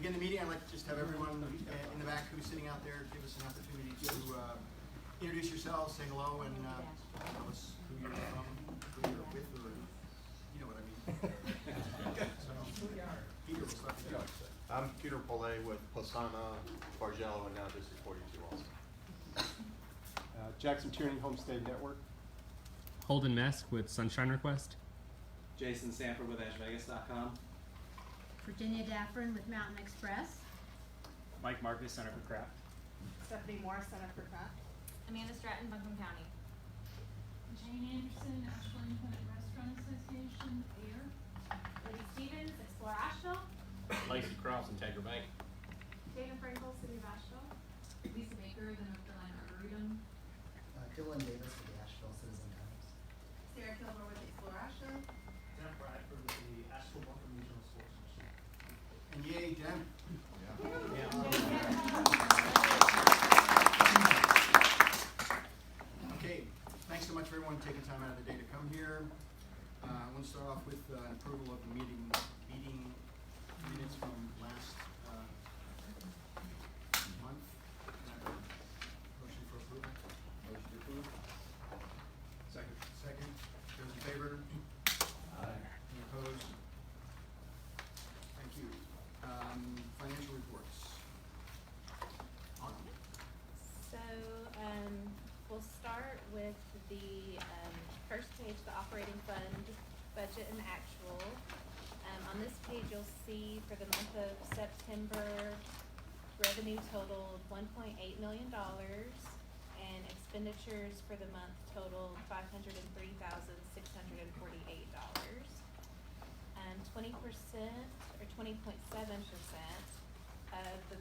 begin the meeting, I'd like to just have everyone in the back who's sitting out there give us an opportunity to introduce yourselves, say hello, and tell us who you're from, who you're with, or you know what I mean. So, Peter, we'll start with you. I'm Peter Pollet with Posana, Bargello, and now District 42 also. Jackson Tierney, Homestead Network. Holden Mesk with Sunshine Request. Jason Sanford with AshVegas.com. Virginia Daffrin with Mountain Express. Mike Marcus, Center for Craft. Stephanie Morris, Center for Craft. Amanda Stratton, Buncombe County. Jane Anderson, Asheville Independent Restaurant Association, AIR. Libby Stevens, Explore Asheville. Lacey Cross, Integra Bank. Dana Frankel, City of Asheville. Lisa Baker, the North Carolina Arboretum. Dylan Davis with the Asheville Citizen Times. Sarah Kilmer with Explore Asheville. Dan Bradford with the Asheville Buncombe Regional Schools. And yay, Dan. Okay, thanks so much for everyone taking time out of the day to come here. I want to start off with approval of the meeting minutes from last month. Motion for approval. Motion to approve. Second. Those in favor? Aye. Any opposed? Thank you. Financial reports. On. So we'll start with the first page, the operating fund budget and actual. On this page, you'll see for the month of September, revenue totaled $1.8 million, and expenditures for the month totaled $503,648. 20% or 20.7% of the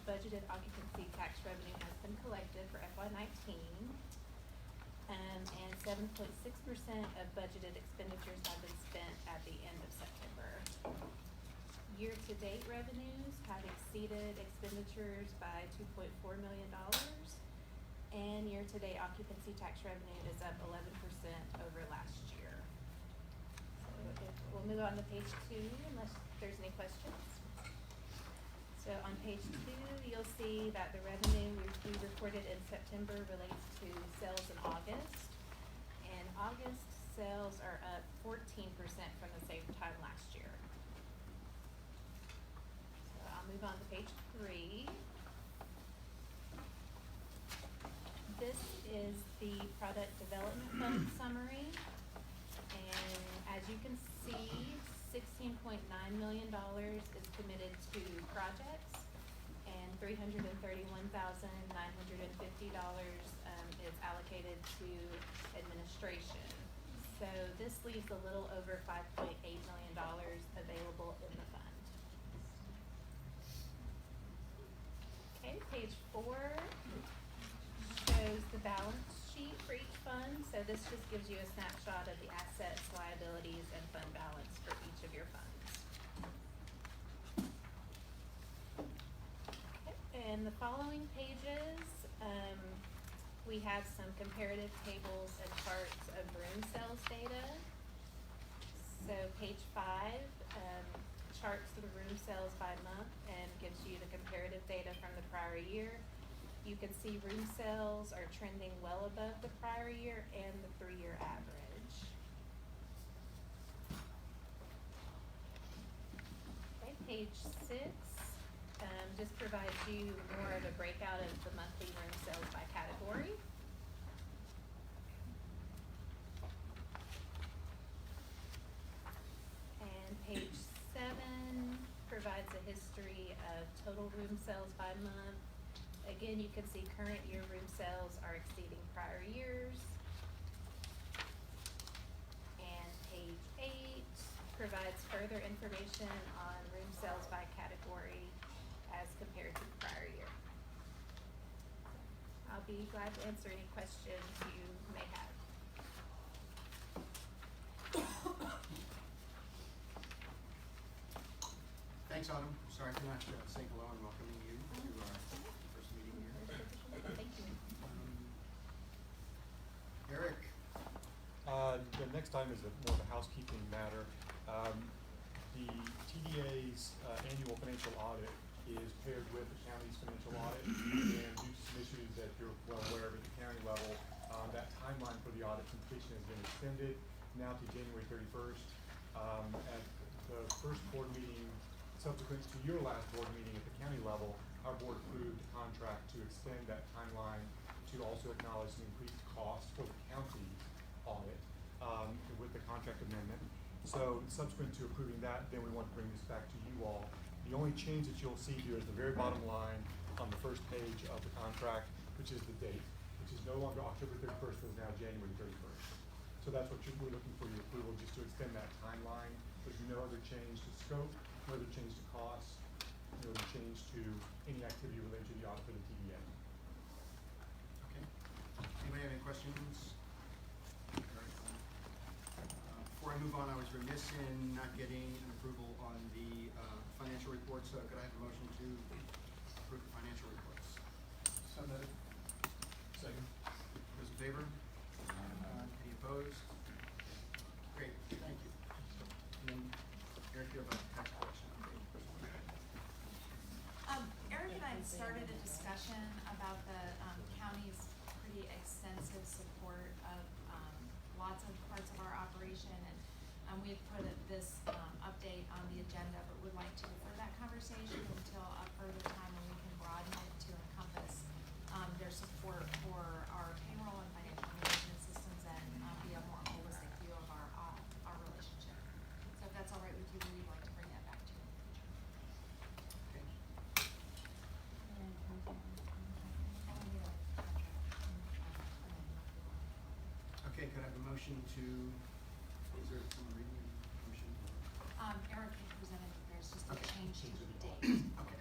budgeted occupancy tax revenue has been collected for FY19, and 7.6% of budgeted expenditures have been spent at the end of September. Year-to-date revenues have exceeded expenditures by $2.4 million, and year-to-date occupancy tax revenue is up 11% over last year. So we'll move on to page 2 unless there's any questions. So on page 2, you'll see that the revenue we reported in September relates to sales in August. And August sales are up 14% from the same time last year. So I'll move on to page 3. This is the product development fund summary. And as you can see, $16.9 million is committed to projects, and $331,950 is allocated to administration. So this leaves a little over $5.8 million available in the fund. Okay, page 4 shows the balance sheet for each fund. So this just gives you a snapshot of the assets, liabilities, and fund balance for each of your funds. Okay, and the following pages, we have some comparative tables and charts of room sales data. So page 5 charts the room sales by month and gives you the comparative data from the prior year. You can see room sales are trending well above the prior year and the 3-year average. Okay, page 6 just provides you more of a breakout of the monthly room sales by category. And page 7 provides a history of total room sales by month. Again, you can see current year room sales are exceeding prior years. And page 8 provides further information on room sales by category as compared to the prior year. I'll be glad to answer any questions you may have. Thanks, Autumn. Sorry for not saying hello and welcoming you to our first meeting here. Thank you. Eric. The next item is more of a housekeeping matter. The TDA's annual financial audit is paired with the county's financial audit, and due to some issues that you're well aware of at the county level, that timeline for the audit completion has been extended now to January 31st. At the first board meeting, subsequent to your last board meeting at the county level, our board approved a contract to extend that timeline to also acknowledge the increased cost for the county's audit with the contract amendment. So subsequent to approving that, then we want to bring this back to you all. The only change that you'll see here is the very bottom line on the first page of the contract, which is the date, which is no longer October 31st, but is now January 31st. So that's what we're looking for your approval, just to extend that timeline. There's no other change to scope, no other change to cost, no other change to any activity related to the audit for the TDA. Okay. Anybody have any questions? Before I move on, I was remiss in not getting an approval on the financial reports, so could I have a motion to approve the financial reports? So moved. Second. Those in favor? Any opposed? Great, thank you. And then, Eric, you have a tax collection update. Eric and I had started a discussion about the county's pretty extensive support of lots of parts of our operation, and we had put this update on the agenda, but would like to defer that conversation until a further time when we can broaden it to encompass their support for our payroll and financial management systems and be a more holistic view of our relationship. So if that's all right with you, we'd like to bring that back to you in the future. Okay. Okay, could I have a motion to, is there someone reading the motion? Eric had presented that there's just a Okay. change to the date. Okay.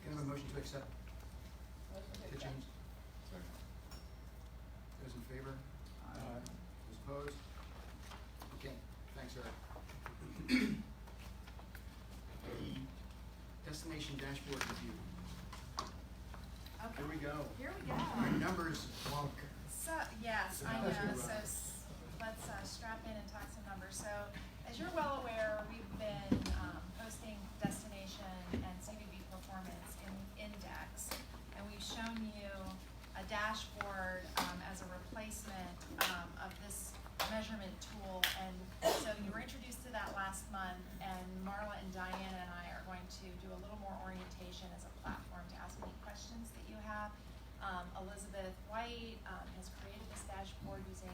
Can I have a motion to accept the change? Those in favor? Those opposed? Okay, thanks, Eric. The destination dashboard review. Okay. Here we go. Here we go. Our numbers plunk. So, yes, I Let's know, do, so let's strap in and talk some numbers. So, as you're well aware, we've been posting destination and CVB performance in index, and we've shown you a dashboard as a replacement of this measurement tool. And so you were introduced to that last month, and Marla and Diana and I are going to do a little more orientation as a platform to ask any questions that you have. Elizabeth White has created this dashboard using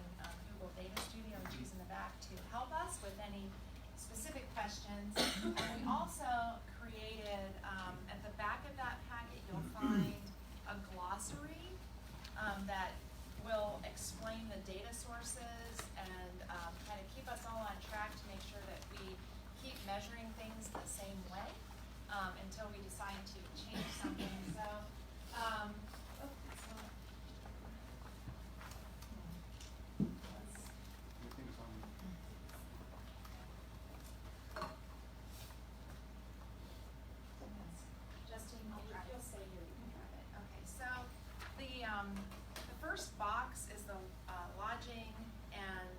Google Data Studio, and she's in the back to help us with any specific questions. And we also created, at the back of that packet, you'll find a glossary that will explain the data sources and kind of keep us all on track to make sure that we keep measuring things the same way until we decide to change something. So, Justine, you'll stay here, you can grab it. Okay, so the first box is the lodging and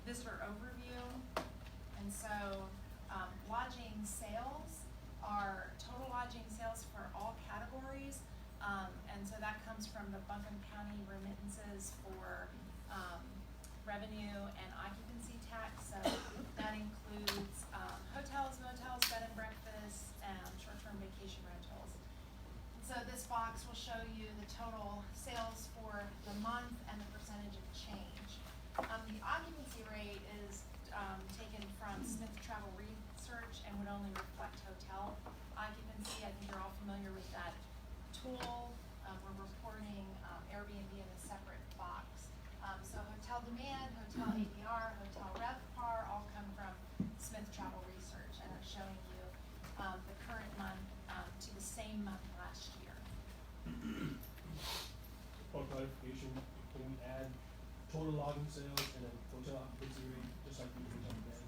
visitor overview. And so lodging sales are total lodging sales for all categories. And so that comes from the Buncombe County remittances for revenue and occupancy tax. So that includes hotels, motels, bed and breakfast, and short-term vacation rentals. And so this box will show you the total sales for the month and the percentage of change. The occupancy rate is taken from Smith Travel Research and would only reflect hotel occupancy. I think you're all familiar with that tool. We're reporting Airbnb in a separate box. So hotel demand, hotel ADR, hotel RevPAR all come from Smith Travel Research and are showing you the current month to the same month last year. For clarification, can we add total lodging sales and then hotel occupancy rate, just like we did on that?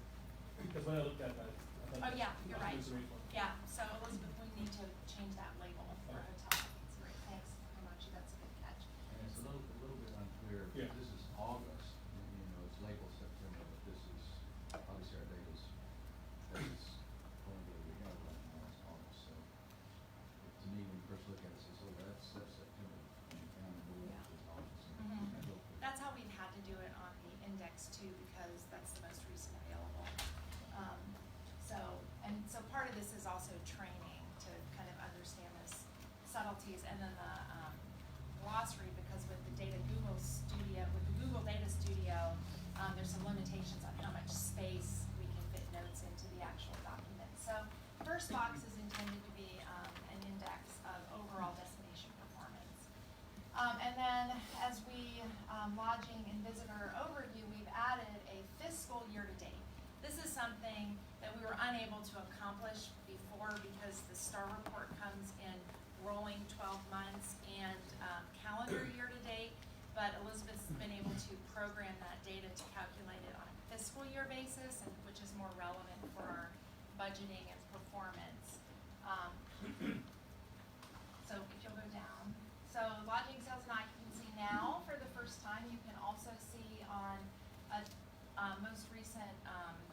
Because when I looked at that, I thought Oh, yeah, you're right. occupancy rate was. Yeah, so Elizabeth, we need to change that label for hotel occupancy rate. Thanks very much, that's a good catch. And it's a little bit unclear. Yeah. This is August, you know, it's labeled September, but this is, obviously our data's subtleties, and then the glossary, because with the Google Data Studio, there's some limitations on how much space we can fit notes into the actual document. So first box is intended to be an index of overall destination performance. And then as we, lodging and visitor overview, we've added a fiscal year to date. This is something that we were unable to accomplish before because the STAR report comes in rolling 12 months and calendar year to date, but Elizabeth's been able to program that data to calculate it on a fiscal year basis, and which is more relevant for our budgeting and performance. So if you'll go down. So lodging sales and occupancy now, for the first time, you can also see on a most recent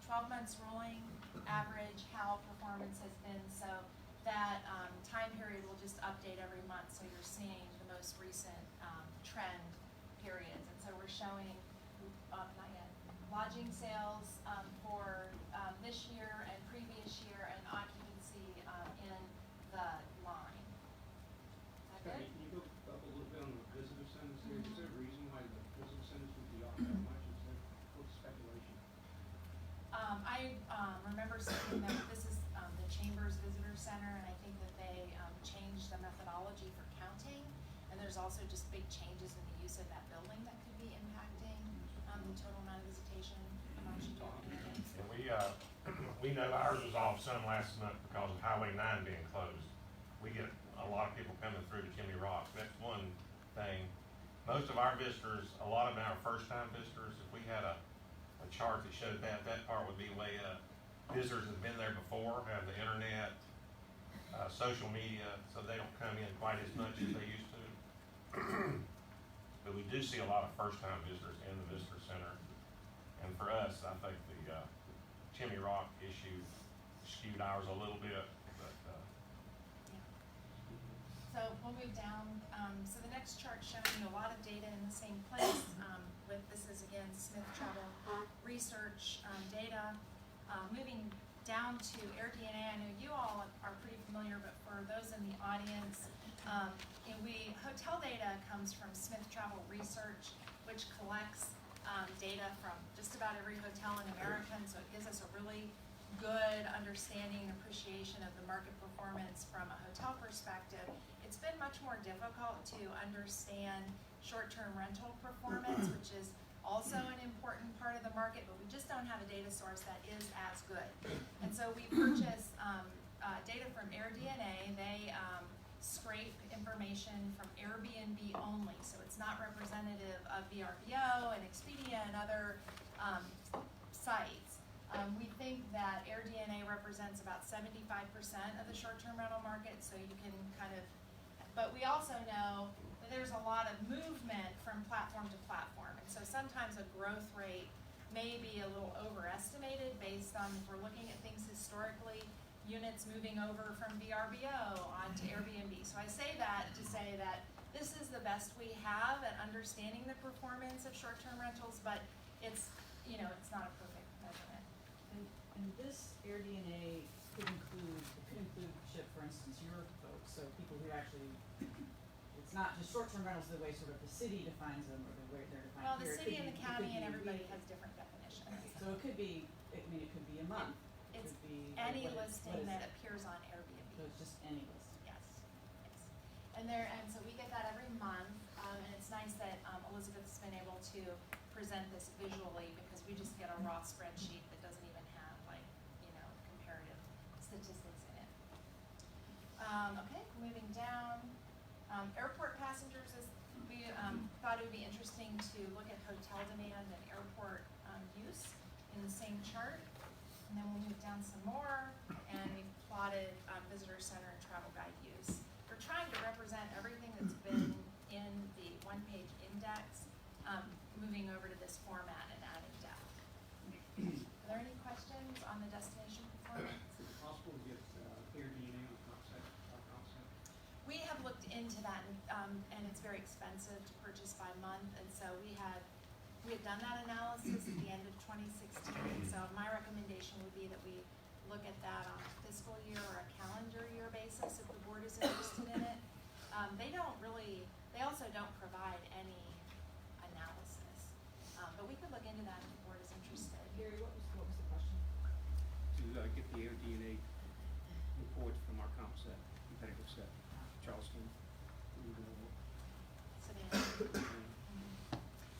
12 months rolling average how performance has been. So that time period will just update every month, so you're seeing the most recent trend periods. And so we're showing, not yet, lodging sales for this year and previous year, and occupancy in the line. Is that good? Can you go up a little bit on the visitor centers there? Is there a reason why the visitor centers would be off that much? Is there what's speculation? I remember seeing that this is the Chambers Visitor Center, and I think that they changed the methodology for counting, and there's also just big changes in the use of that building that could be impacting the total amount of visitation. We know ours was off some last month because of Highway 9 being closed. We get a lot of people coming through to Chimney Rock. That's one thing. Most of our visitors, a lot of them are first-time visitors. If we had a chart that showed that part would be way up. Visitors have been there before, have the internet, social media, so they don't come in quite as much as they used to. But we do see a lot of first-time visitors in the visitor center. And for us, I think the Chimney Rock issue skewed ours a little bit, but So we'll move down. So the next chart showing a lot of data in the same place. With this is again Smith Travel Research data. Moving down to AirDNA, I know you all are pretty familiar, but for those in the audience, hotel data comes from Smith Travel Research, which collects data from just about every hotel in America, and so it gives us a really good understanding and appreciation of the market performance from a hotel perspective. It's been much more difficult to understand short-term rental performance, which is also an important part of the market, but we just don't have a data source that is as good. And so we purchased data from AirDNA. They scrape information from Airbnb only, so it's not representative of VRBO and Expedia and other sites. We think that AirDNA represents about 75% of the short-term rental market, so you can but we also know that there's a lot of movement from platform to platform, and so sometimes a growth rate may be a little overestimated based on, if we're looking at things historically, units moving over from VRBO onto Airbnb. So I say that to say that this is the best we have at understanding the performance of short-term rentals, but it's not a perfect measurement. And this AirDNA could include for instance, your folks, so people who actually, it's not just short-term rentals the way sort of the city defines them or the way they're defined Well, the here. city and the county and everybody has different definitions. So it could be, it could be a month. It's could be any what listing is that it? appears on Airbnb. So it's just any listing. Yes. And so we get that every month, and it's nice that Elizabeth's been able to present this visually, because we just get a raw spreadsheet that doesn't even have comparative statistics in it. Okay, moving down. Airport passengers, we thought it would be interesting to look at hotel demand and airport use in the same chart. And then we'll move down some more, and we've plotted visitor center and travel guide use. We're trying to represent everything that's been in the one-page index, moving over to this format and adding depth. Are there any questions on the destination performance? Is it possible to get AirDNA on concept? We have looked into that, and it's very expensive to purchase by month, and so we had done that analysis at the end of 2016. So my recommendation would be that we look at that on a fiscal year or a calendar year basis if the board is interested in it. They also don't provide any analysis. But we could look into that if the board is interested. Gary, what was the question? To get the air DNA reports from our comp set, competitive set, Charleston. Savannah.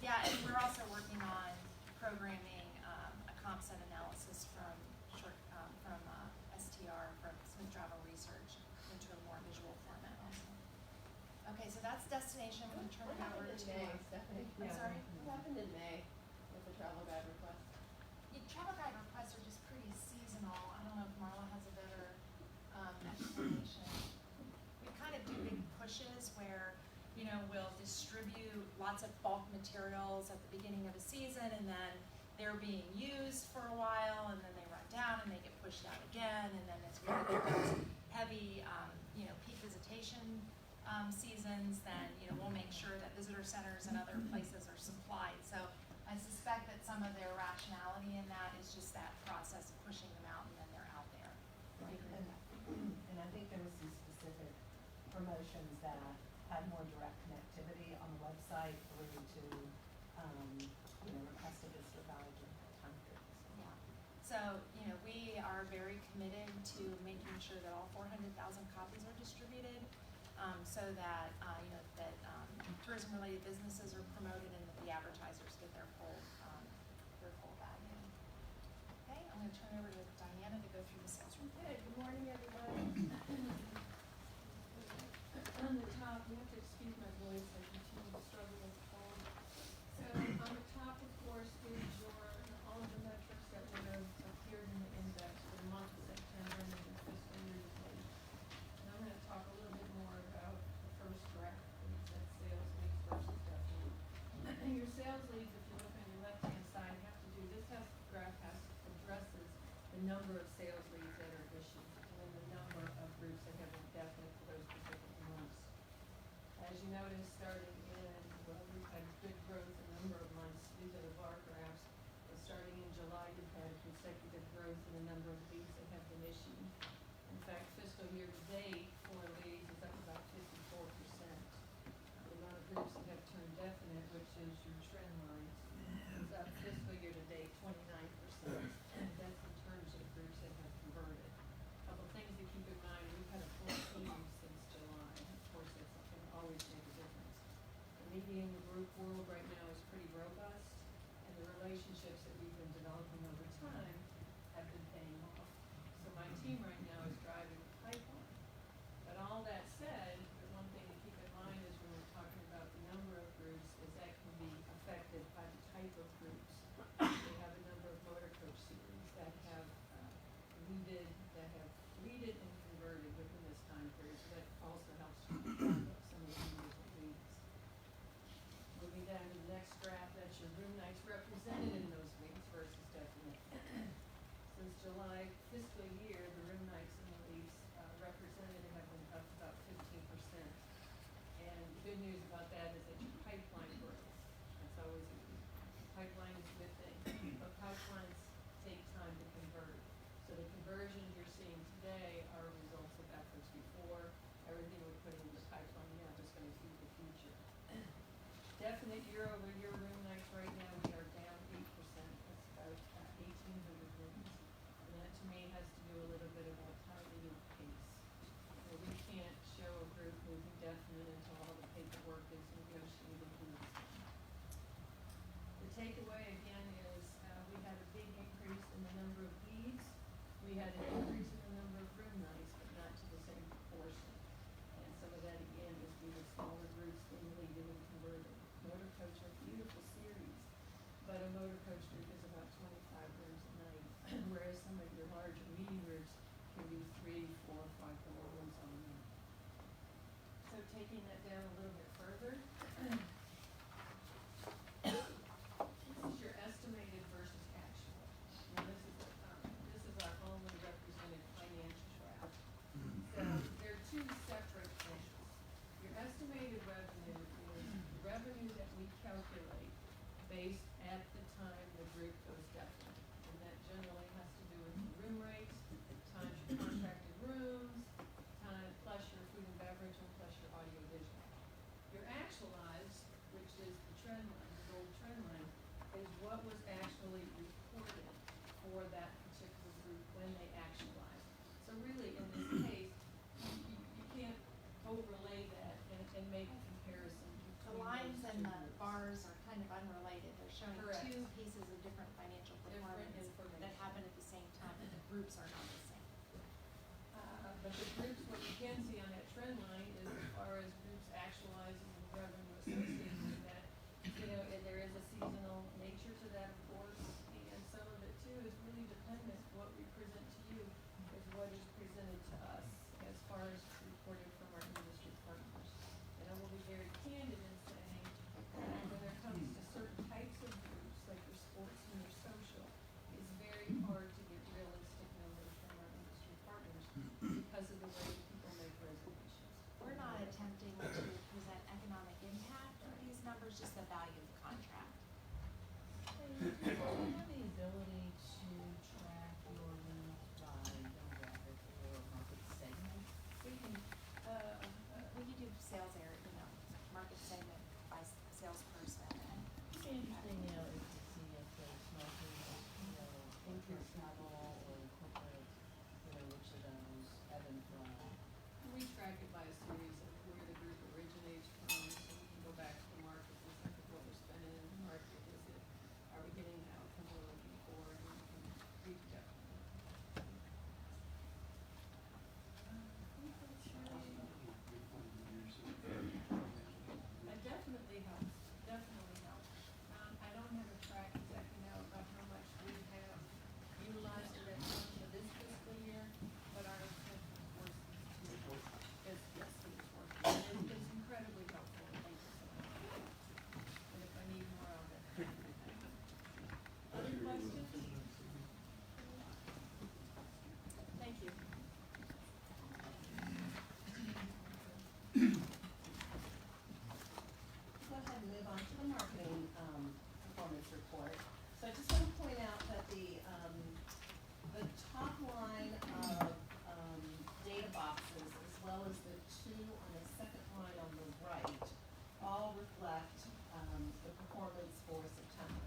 Yeah, and we're also working on programming a comp set analysis from STR, from Smith Travel Research, into a more visual format also. Okay, so that's destination. I'm going to turn it over to Stephanie? I'm sorry? What happened in May with the travel guide request? Travel guide requests are just pretty seasonal. I don't know if Marla has a better explanation. We kind of do big pushes where, we'll distribute lots of bulk materials at the beginning of a season, and then they're being used for a while, and then they run down and they get pushed out again, and then it's really those heavy, peak visitation seasons, then, we'll make sure that visitor centers and other places are supplied. So I suspect that some of their rationality in that is just that process of pushing them out and then they're out there. And I think there was some specific promotions that had more direct connectivity on the website through to, request a visitor guide and time periods. Yeah. So, we are very committed to making sure that all 400,000 copies are distributed, so that, tourism-related businesses are promoted and that the advertisers get their full value. Okay, I'm going to turn it over to Diana to go through the sales report. Okay, good morning, everybody. On the top, you have to excuse my voice, I continue to struggle with the cold. So on the top, of course, is all of the metrics that would have appeared in the index for the month of September and the fiscal year to date. And I'm going to talk a little bit more about the first graph, which is sales leads versus definite. Your sales leads, if you look on your left-hand side, graph addresses the number of sales leads that are issued, and then the number of groups that have been definite for those specific months. As you notice, we've had good growth a number of months. These are the bar graphs. But starting in July, you've had consecutive growth in the number of leads that have been issued. In fact, fiscal year to date, for leads is up about 54%. The amount of groups that have turned definite, which is your trend line, is up fiscal year to date 29%. And that's in terms of groups that have converted. A couple things to keep in mind, we've had a full team since July. Of course, that's going to always make a difference. The median group world right now is pretty robust, and the relationships that we've been developing over time have been paying off. So my team right now is driving the pipeline. But all that said, the one thing to keep in mind is when we're talking about the number of groups, is that can be affected by the type of groups. We have a number of motor coach series that have leaded and converted within this time period, so that also helps to drive up some of the numbers of leads. Moving down to the next graph, that's your room nights represented in those leads versus definite. Since July fiscal year, the room nights and the leads represented have been up about 15%. And the good news about that is that your pipeline grows. That's always a good. Pipeline is a good thing, but pipelines take time to convert. So the conversions you're seeing today are results of efforts before. Everything we're putting in the pipeline now is going to feed the future. Definite year-over-year room nights right now, we are down 8%. That's about 1,800 rooms. And that to me has to do a little bit about timing and pace. We can't show a group moving definite until all the paperwork is negotiated and it's done. The takeaway again is we had a big increase in the number of leads. We had an increase in the number of room nights, but not to the same proportion. And some of that again is due to smaller groups being leaded and converted. Motor coach are beautiful series, but a motor coach group is about 25 rooms a night, whereas some of your larger meeting groups can be 3, 4, 5 rooms on a night. So taking that down a little bit further, this is your estimated versus actual. Now this is our only represented financial graph. So there are two separate things. Your estimated revenue is the revenue that we calculate based at the time the group goes definite. And that generally has to do with your room rates, times your contracted rooms, time plus your food and beverage, and plus your audio trend line, the gold trend line, is what was actually reported for that particular group when they actualized. So really, in this case, you can't overlay that and make a comparison The between lines those and two the groups. bars are kind of unrelated. They're showing Correct. two pieces of different financial Different performance information. that happen at the same time, but the groups are not the same. But the groups, what you can see on that trend line is as far as groups actualizing and revenue associated with that, and there is a seasonal nature to that, of course, and some of it too is really dependent. What we present to you is what is presented to us as far as reporting from our industry partners. And I will be very candid in saying that when it comes to certain types of groups, like your sports and your social, it's very hard to get realistic numbers from our industry partners because of the way people make reservations. We're not attempting to present economic impact of these numbers, just the value of the contract. Do you have the ability to track your leads by demographic or market segment? We can do sales area, market segment by salesperson and. It'd be interesting, is to see if there's smokers, increased travel or corporate, which of those ebb and flow. We track it by a series of where the group originates from, so we can go back to the market and look at what we're spending in the market. Are we getting the outcome we're looking for, and we can reach out. That definitely helps, definitely helps. I don't have a track exactly now about how much we have utilized of that fund for this fiscal year, but our intent, of course, is yes, it is working. It's incredibly helpful, thank you so much. And if I need more of it. Other questions? Thank you. Go ahead and move on to the marketing performance report. So I just want to point out that the top line of data boxes, as well as the two on the second line on the right, all reflect the performance for September.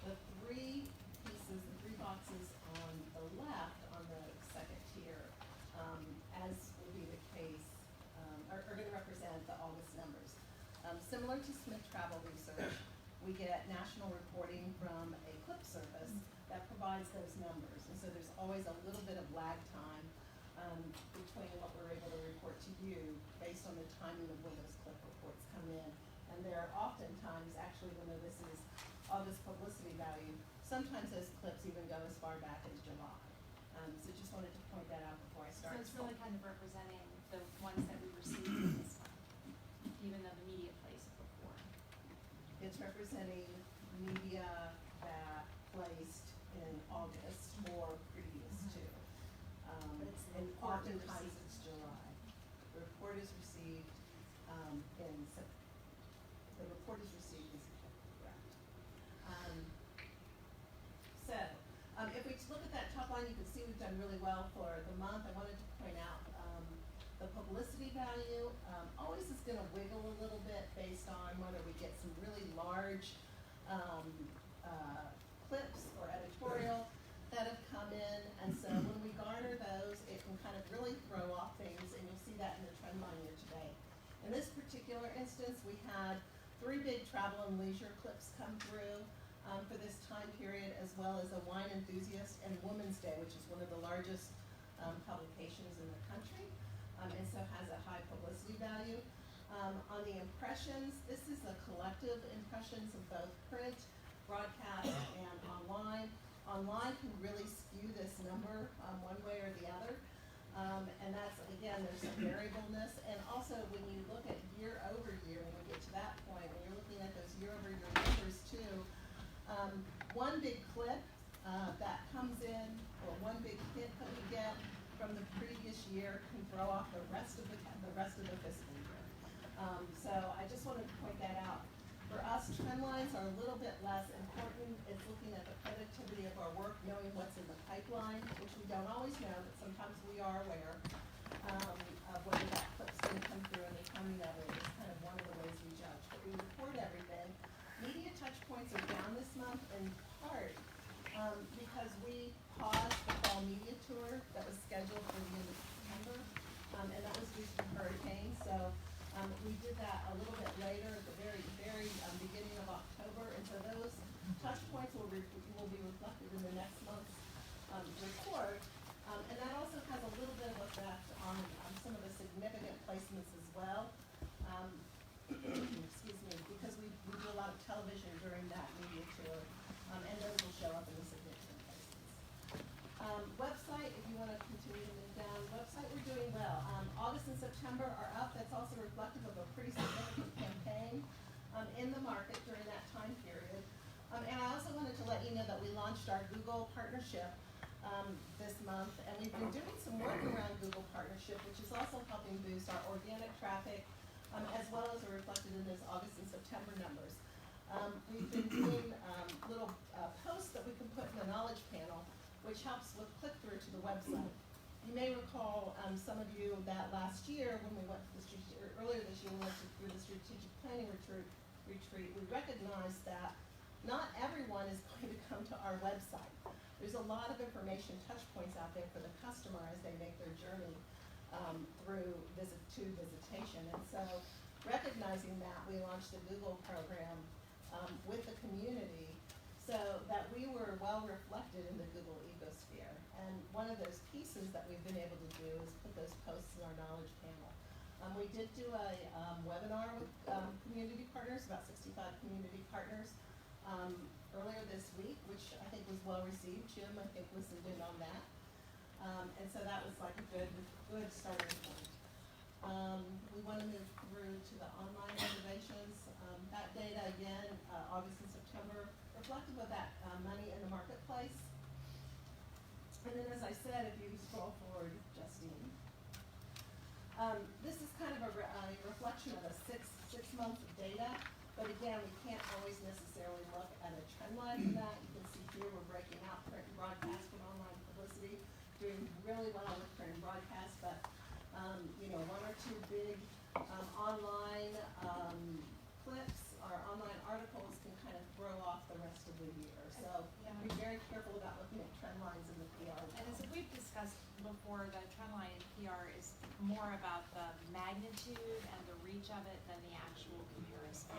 The three pieces, the three boxes on the left, on the second tier, as will be the case, are going to represent the August numbers. Similar to Smith Travel Research, we get national reporting from a CLIP service that provides those numbers. And so there's always a little bit of lag time between what we're able to report to you based on the timing of when those CLIP reports come in. And there are oftentimes, actually, when this is August publicity value, sometimes those clips even go as far back as July. So just wanted to point that out before I So start. it's really kind of representing the ones that we received this month, even though the media plays it before. It's representing media that placed in August or previous to. But it's the And report we oftentimes received. it's July. The report is received the report is received in September, correct. If we look at that top line, you can see we've done really well for the month. I wanted to point out the publicity value always is going to wiggle a little bit based on whether we get some really large clips or editorial that have come in. And so when we garner those, it can kind of really throw off things, and you'll see that in the trend line here today. In this particular instance, we had 3 big travel and leisure clips come through for this time period, as well as a wine enthusiast and Women's Day, which is one of the largest publications in the country, and so has a high publicity value. On the impressions, this is a collective impressions of both print, broadcast, and online. Online can really skew this number one way or the other. And that's, again, there's some variableness. And also, when you look at year over year, when we get to that point, when you're looking at those year over year numbers too, one big clip that comes in, or one big hit that we get from the previous year can throw off the rest of the fiscal year. So I just wanted to point that out. For us, trend lines are a little bit less important. It's looking at the productivity of our work, knowing what's in the pipeline, which we don't always know, but sometimes we are aware of whether that clip's going to come through, and the timing of it is kind of one of the ways we judge. But we report everything. in part, because we paused the fall media tour that was scheduled for the end of September, and that was due to the hurricane, so, we did that a little bit later at the very, beginning of October, and so those touch points will be reflected in the next month's, report. And that also has a little bit of effect on, some of the significant placements as well. Excuse me, because we do a lot of television during that media tour, and those will show up in the significant placements. Website, if you wanna continue to move down, website, we're doing well. August and September are up, that's also reflective of a pretty significant campaign, in the market during that time period. And I also wanted to let you know that we launched our Google partnership, this month, and we've been doing some work around Google partnership, which is also helping boost our organic traffic, as well as are reflected in those August and September numbers. We've been doing, little, posts that we can put in the knowledge panel, which helps with click-through to the website. You may recall, some of you, that last year, when we went to earlier this year, we went through the strategic planning retreat, we recognized that not everyone is going to come to our website. There's a lot of information touch points out there for the customer as they make their journey, through visitation. And so, recognizing that, we launched the Google program, with the community, so that we were well reflected in the Google ecosphere. And one of those pieces that we've been able to do is put those posts in our knowledge panel. We did do a webinar with community partners, about 65 community partners, earlier this week, which I think was well received. Jim, I think, listened in on that. And so that was like a good starting point. We want to move through to the online reservations. That data, again, August and September, reflective of that money in the marketplace. And then, as I said, if you scroll forward, Justine, this is kind of a reflection of a six months of data, but again, we can't always necessarily look at a trend line for that. You can see here we're breaking out print and broadcast from online publicity, doing really well with print and broadcast, but one or two big online clips or online articles can kind of throw off the rest of the year. So be very careful about looking at trend lines in the PR. And as we've discussed before, the trend line in PR is more about the magnitude and the reach of it than the actual comparison,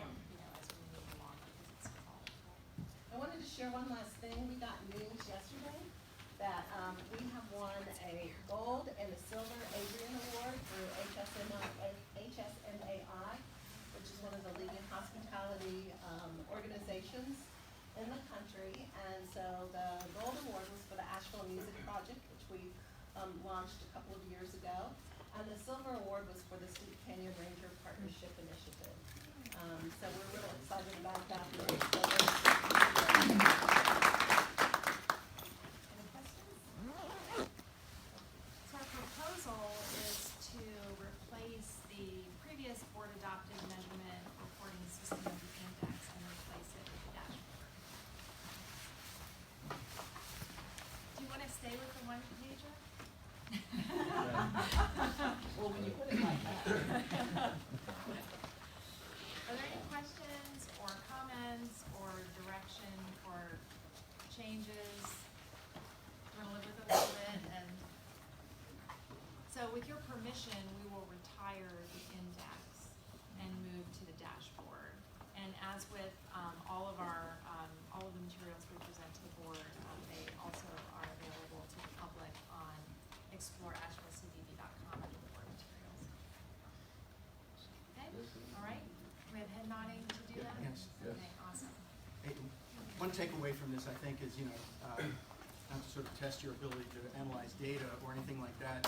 as we move along, because it's all. I wanted to share one last thing. We got news yesterday that we have won a gold and a silver Adrian Award through HSMAI, which is one of the leading hospitality organizations in the country. And so the gold award was for the Asheville Music Project, which we launched a couple of years ago. And the silver award was for the Steep Canyon Ranger Partnership Initiative. So we're really excited about that. Any questions? So our proposal is to replace the previous board-adopted measurement reporting system of the index and replace it with the dashboard. Do you want to stay with the one pager? Well, when you put it like that. Are there any questions or comments or direction or changes? We're gonna live with it a little bit, and so with your permission, we will retire the index and move to the dashboard. And as with all of the materials we present to the board, they also are available to the public on exploreashevillecdb.com under the board materials. Okay, all right, we have head nodding to do that? Yes. Okay, awesome. Hey, one takeaway from this, I think, is, not to sort of test your ability to analyze data or anything like that,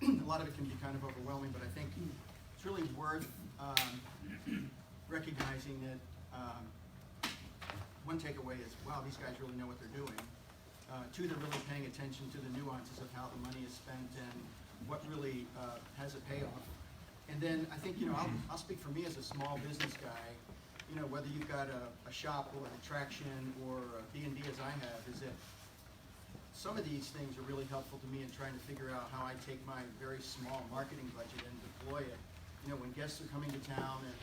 and a lot of it can be kind of overwhelming, but I think it's really worth recognizing that one takeaway is, wow, these guys really know what they're doing. Two, they're really paying attention to the nuances of how the money is spent and what really has a payoff. And then I think, I'll speak for me as a small business guy, whether you've got a shop or an attraction or a B&B as I have, is that some of these things are really helpful to me in trying to figure out how I take my very small marketing budget and deploy it. When guests are coming to town and,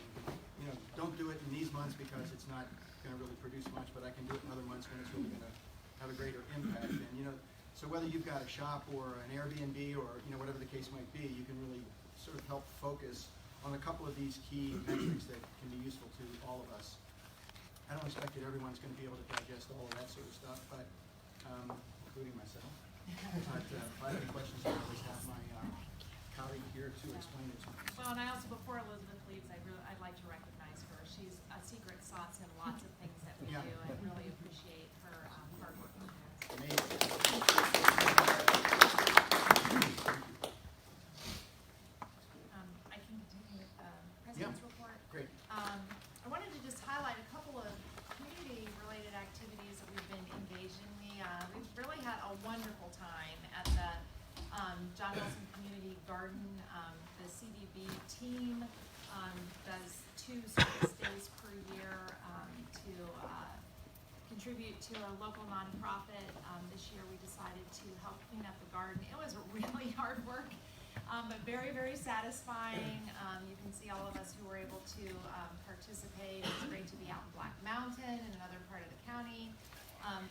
don't do it in these months because it's not gonna really produce much, but I can do it in other months when it's really gonna have a greater impact. And, you know, so whether you've got a shop or an Airbnb or, you know, whatever the case might be, you can really sort of help focus on a couple of these key metrics that can be useful to all of us. I don't expect that everyone's gonna be able to digest all of that sort of stuff, but, including myself. But, if I have any questions, I always have my, colleague here to explain it to me. Well, and I also, before Elizabeth leaves, I'd like to recognize her. She's a secret sauce in lots of things that we Yeah. do, and really appreciate her hard work. Amazing. I can continue with the president's report. Great. I wanted to just highlight a couple of community-related activities that we've been engaged in. We've really had a wonderful time at the John Wilson Community Garden. The CDB team does 2 service days per year to contribute to a local nonprofit. This year we decided to help clean up the garden. It was really hard work, but very, very satisfying. You can see all of us who were able to participate. It's great to be out in Black Mountain and another part of the county.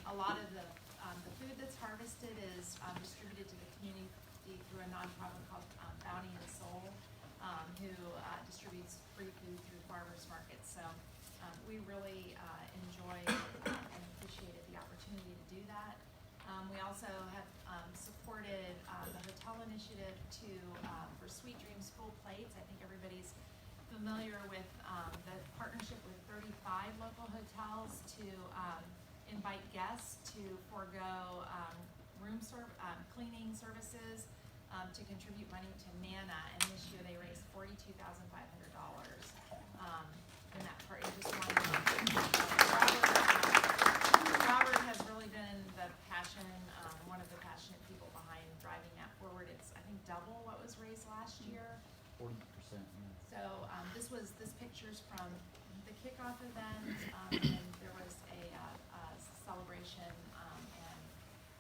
A lot of the food that's harvested is distributed to the community through a nonprofit called Bounty and Soul, who distributes free food through farmers markets. So we really enjoyed and appreciated the opportunity to do that. We also have supported the hotel initiative for Sweet Dreams Full Plates. I think everybody's familiar with the partnership with 35 local hotels to invite guests to forego cleaning services to contribute money to MANA, and this year they raised $42,500 in that part. Robert has really been the passion, one of the passionate people behind driving that forward. It's, I think, double what was raised last year. 40%, yeah. So this picture's from the kickoff event, and there was a celebration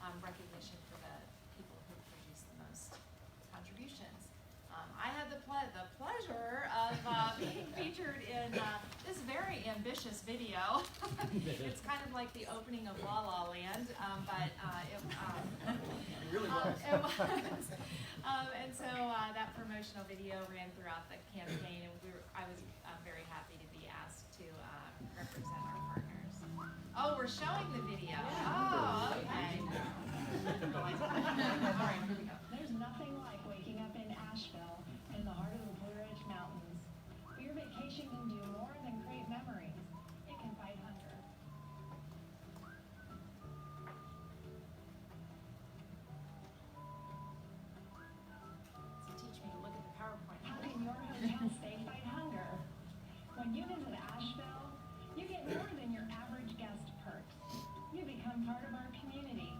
and recognition for the people who produced the most contributions. I had the pleasure of being featured in this very ambitious video. It's kind of like the opening of La La Land, but it really was. It was. And so that promotional video ran throughout the campaign, and I was very happy to be asked to represent our partners. Oh, we're showing the video. Oh, okay. All right, here we go. There's nothing like waking up in Asheville in the heart of the Blue Ridge Mountains. Your vacation can do more than create memories. It can fight hunger. So teach me to look at the PowerPoint. How can your hotel stay fight hunger? When you visit Asheville, you get more than your average guest perks. You become part of our community.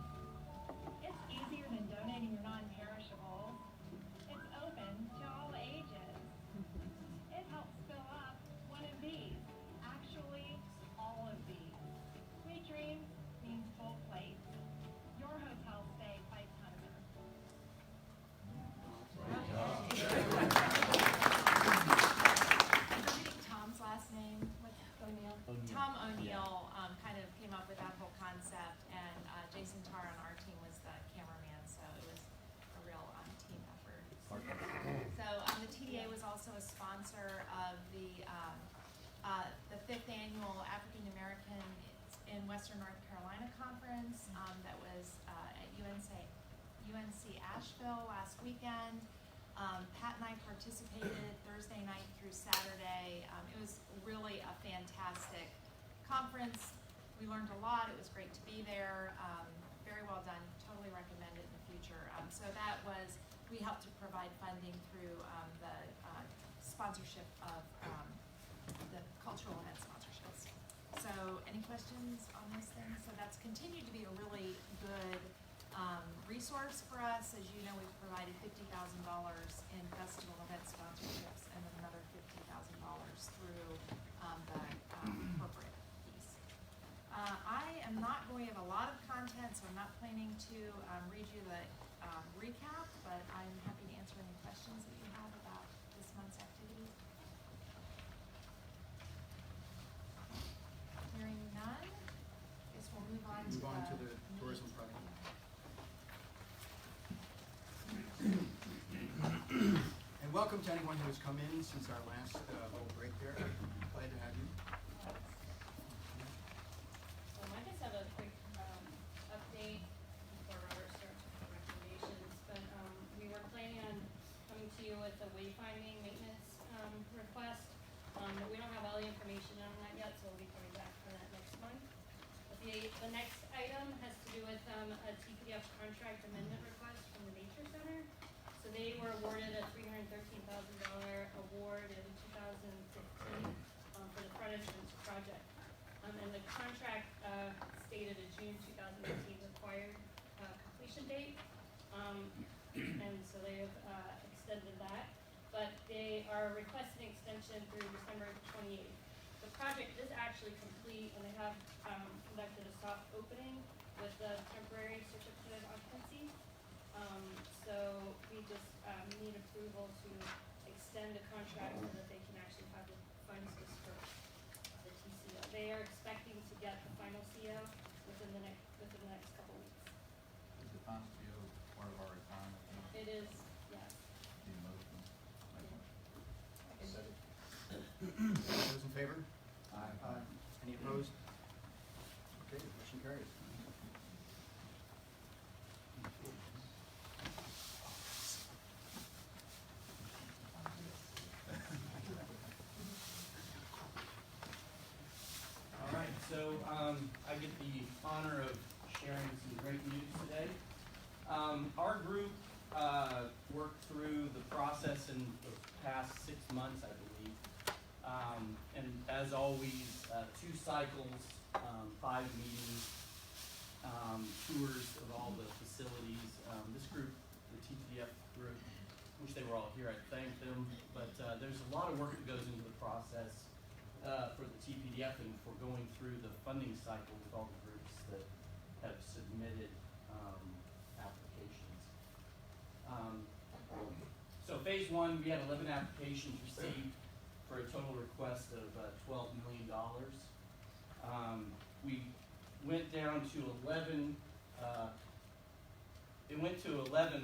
It's easier than donating your non-perishables. It's open to all ages. It helps fill up one of these. Actually, all of these. Sweet Dreams means full plate. Your hotel stay fights hunger. I'm forgetting Tom's last name. What's O'Neill? Tom O'Neill kind of came up with that whole concept, and Jason Tarr on our team was the cameraman, so it was a real team effort. So the TDA was also a sponsor of the 5th annual African American in Western North Carolina conference that was at UNC Asheville last weekend. Pat and I participated Thursday night through Saturday. It was really a fantastic conference. We learned a lot. It was great to be there. Very well done. Totally recommend it in the future. So that was, we helped to provide funding through the sponsorship of the cultural event sponsorships. So any questions on those things? So that's continued to be a really good resource for us. As you know, we've provided $50,000 in festival event sponsorships, and then another $50,000 through the corporate piece. I am not going to have a lot of content, so I'm not planning to read you the recap, but I'm happy to answer any questions that you have about this month's activities. Hearing welcome to anyone who has come in since our last little break there. Glad to have you. I just have a quick update before Robert starts with the recommendations. But we were planning on coming to you with a wayfinding maintenance request. But we don't have all the information on that yet, so we'll be coming back for that next month. But the next item has to do with a TPDF contract amendment request from the Nature Center. So they were awarded a $313,000 award in 2015 for the front entrance project. And the contract stated a June 2018 required completion date. And so they have extended that. But they are requesting extension through December 28th. The project is actually complete, and they have conducted a soft opening with a temporary certificate of occupancy. So we just need approval to extend the contract so that they can actually have the funds dispersed, the TCO. They are expecting to get the final CO within the next couple weeks. Is the final CO part of our retirement? It is, yes. Need a motion? Second. All those in favor? Aye. Any opposed? Okay, motion carries. All right, so I get the honor of sharing some great news today. Our group worked through the process in the past 6 months, I believe. And as always, 2 cycles, 5 meetings, tours of all the facilities. This group, the TPDF group, wish they were all here, I'd thank them. But there's a lot of work that goes into the process for the TPDF and for going through the funding cycle with all the groups that have submitted applications. So phase 1, we had 11 applications received for a total request of $12 million. We went down to 11, it went to 11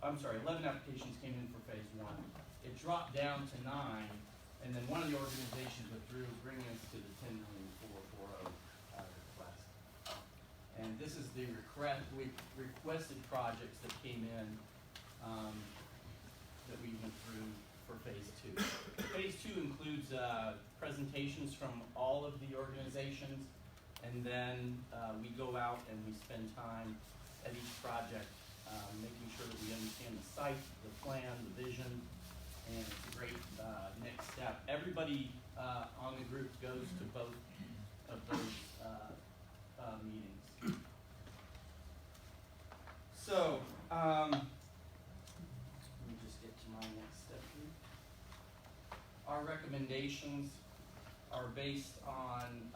applications came in for phase 1. It dropped down to 9, and then one of the organizations withdrew, bringing us to the $10,440,000 request. And this is the requested projects that came in that we went through for phase 2. Phase 2 includes presentations from all of the organizations, and then we go out and we spend time at each project making sure that we understand the site, the plan, the vision, and it's a great next step. Everybody on the group goes to both of those meetings. So, let me just get to my next step here. Our recommendations are based on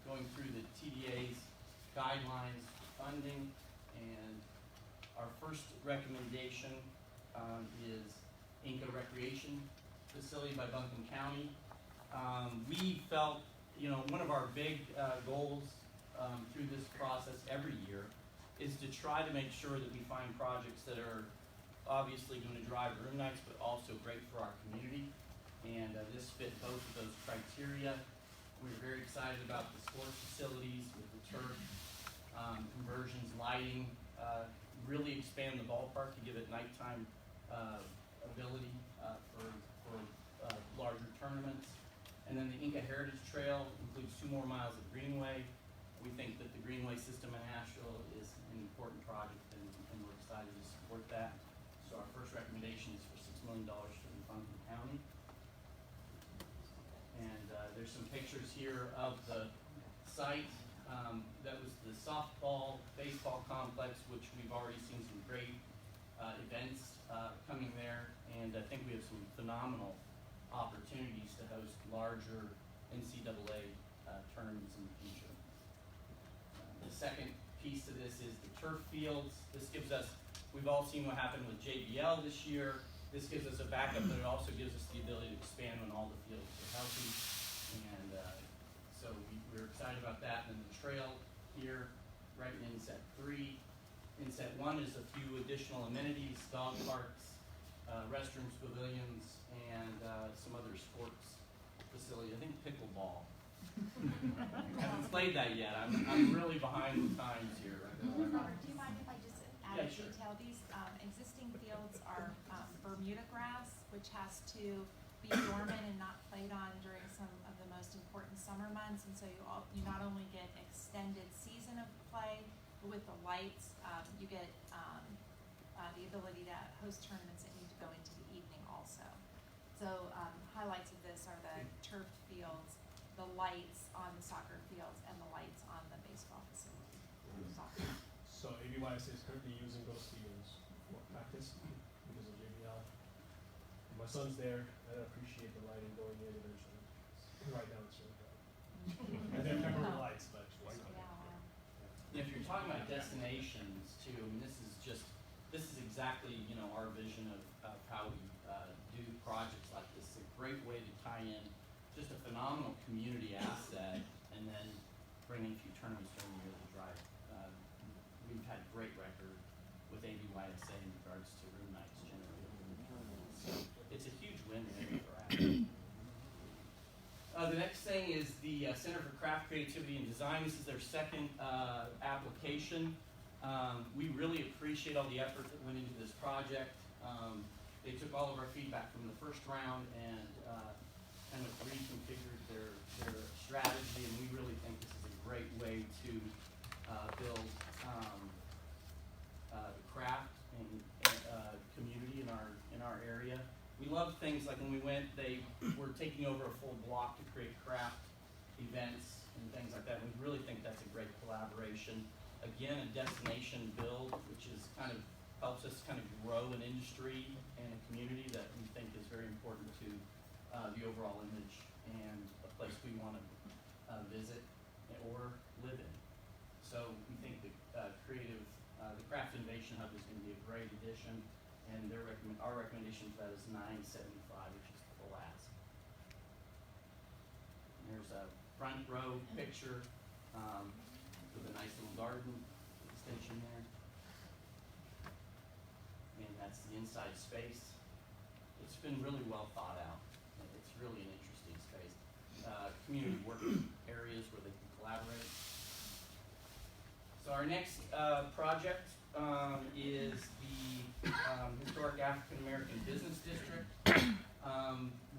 going through the TDA's guidelines for funding, and our first recommendation is Inca Recreation Facility by Buncombe County. We felt, one of our big goals through this process every year is to try to make sure that we find projects that are obviously going to drive room nights, but also great for our community. And this fit both of those criteria. We were very excited about the sports facilities with the turf, conversions, lighting, really expand the ballpark to give it nighttime ability for larger tournaments. And then the Inca Heritage Trail includes 2 more miles of greenway. We think that the greenway system in Asheville is an important project, and we're excited to support that. So our first recommendation is for $6 million from Buncombe County. And there's some pictures here of the site. That was the softball, baseball complex, which we've already seen some great events coming there. And I think we have some phenomenal opportunities to host larger NCAA tournaments in the future. The second piece to this is the turf fields. This gives us, we've all seen what happened with JBL this year. This gives us a backup, but it also gives us the ability to expand when all the fields are healthy. And so we're excited about that. And then the trail here, right in Inset 3. Inset 1 is a few additional amenities, dog parks, restrooms, pavilions, and some other sports facility. I think pickleball. Haven't played that yet. I'm really behind the times here. Robert, do you mind if I just add Yeah, a sure. detail? These existing fields are Bermuda grass, which has to be dormant and not played on during some of the most important summer months, and so you not only get extended season of play, but with the lights, you get the ability to host tournaments that need to go into the evening also. So highlights of this are the turf fields, the lights on the soccer fields, and the lights on the baseball facility. Soccer. So ABYSA is currently using those fields for practice because of JBL. My son's there. I appreciate the lighting going in eventually. Right now it's really dark. And they're temporary lights, but Yeah, if you're talking about destinations too, I mean, this is exactly, our vision of how we do projects like this. It's a great way to tie in just a phenomenal community asset and then bring in a few tournaments during the year to drive. We've had great record with ABYSA in regards to room nights generally. So it's a huge win-win for us. The next thing is the Center for Craft Creativity and Design. This is their second application. We really appreciate all the effort that went into this project. They took all of our feedback from the first round and kind of reconfigured their strategy, and we really think this is a great way to build the craft and community in our area. We love things like when we went, they were taking over a full block to create craft events and things like that. We really think that's a great collaboration. Again, a destination build, which is helps us grow an industry and a community that we think is very important to the overall image and a place we want to visit or live in. So we think the the Craft Innovation Hub is going to be a great addition, and our recommendation for that is $975, which is the full ask. And there's a front row picture with a nice little garden extension there. And that's the inside space. It's been really well thought out. It's really an interesting space. Community work areas where they can collaborate. So our next project is the Historic African American Business District.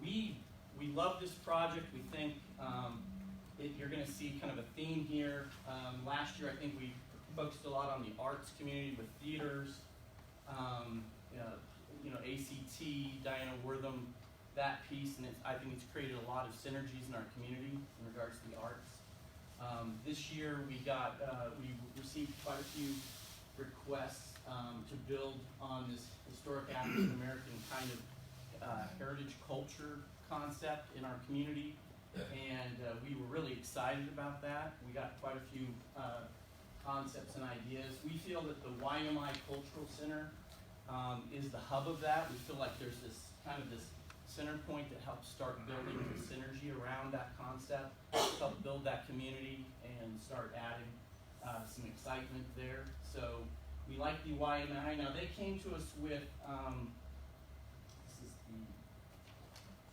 We love this project. We think you're going to see kind of a theme here. Last year, I think we focused a lot on the arts community with theaters, ACT, Diana Wortham, that piece, and I think it's created a lot of synergies in our community in regards to the arts. This year we received quite a few requests to build on this historic African American kind of heritage culture concept in our community, and we were really excited about that. We got quite a few concepts and ideas. We feel that the YMI Cultural Center is the hub of that. We feel like there's this center point that helps start building the synergy around that concept, help build that community and start adding some excitement there. So we like the YMI. Now they came to us with,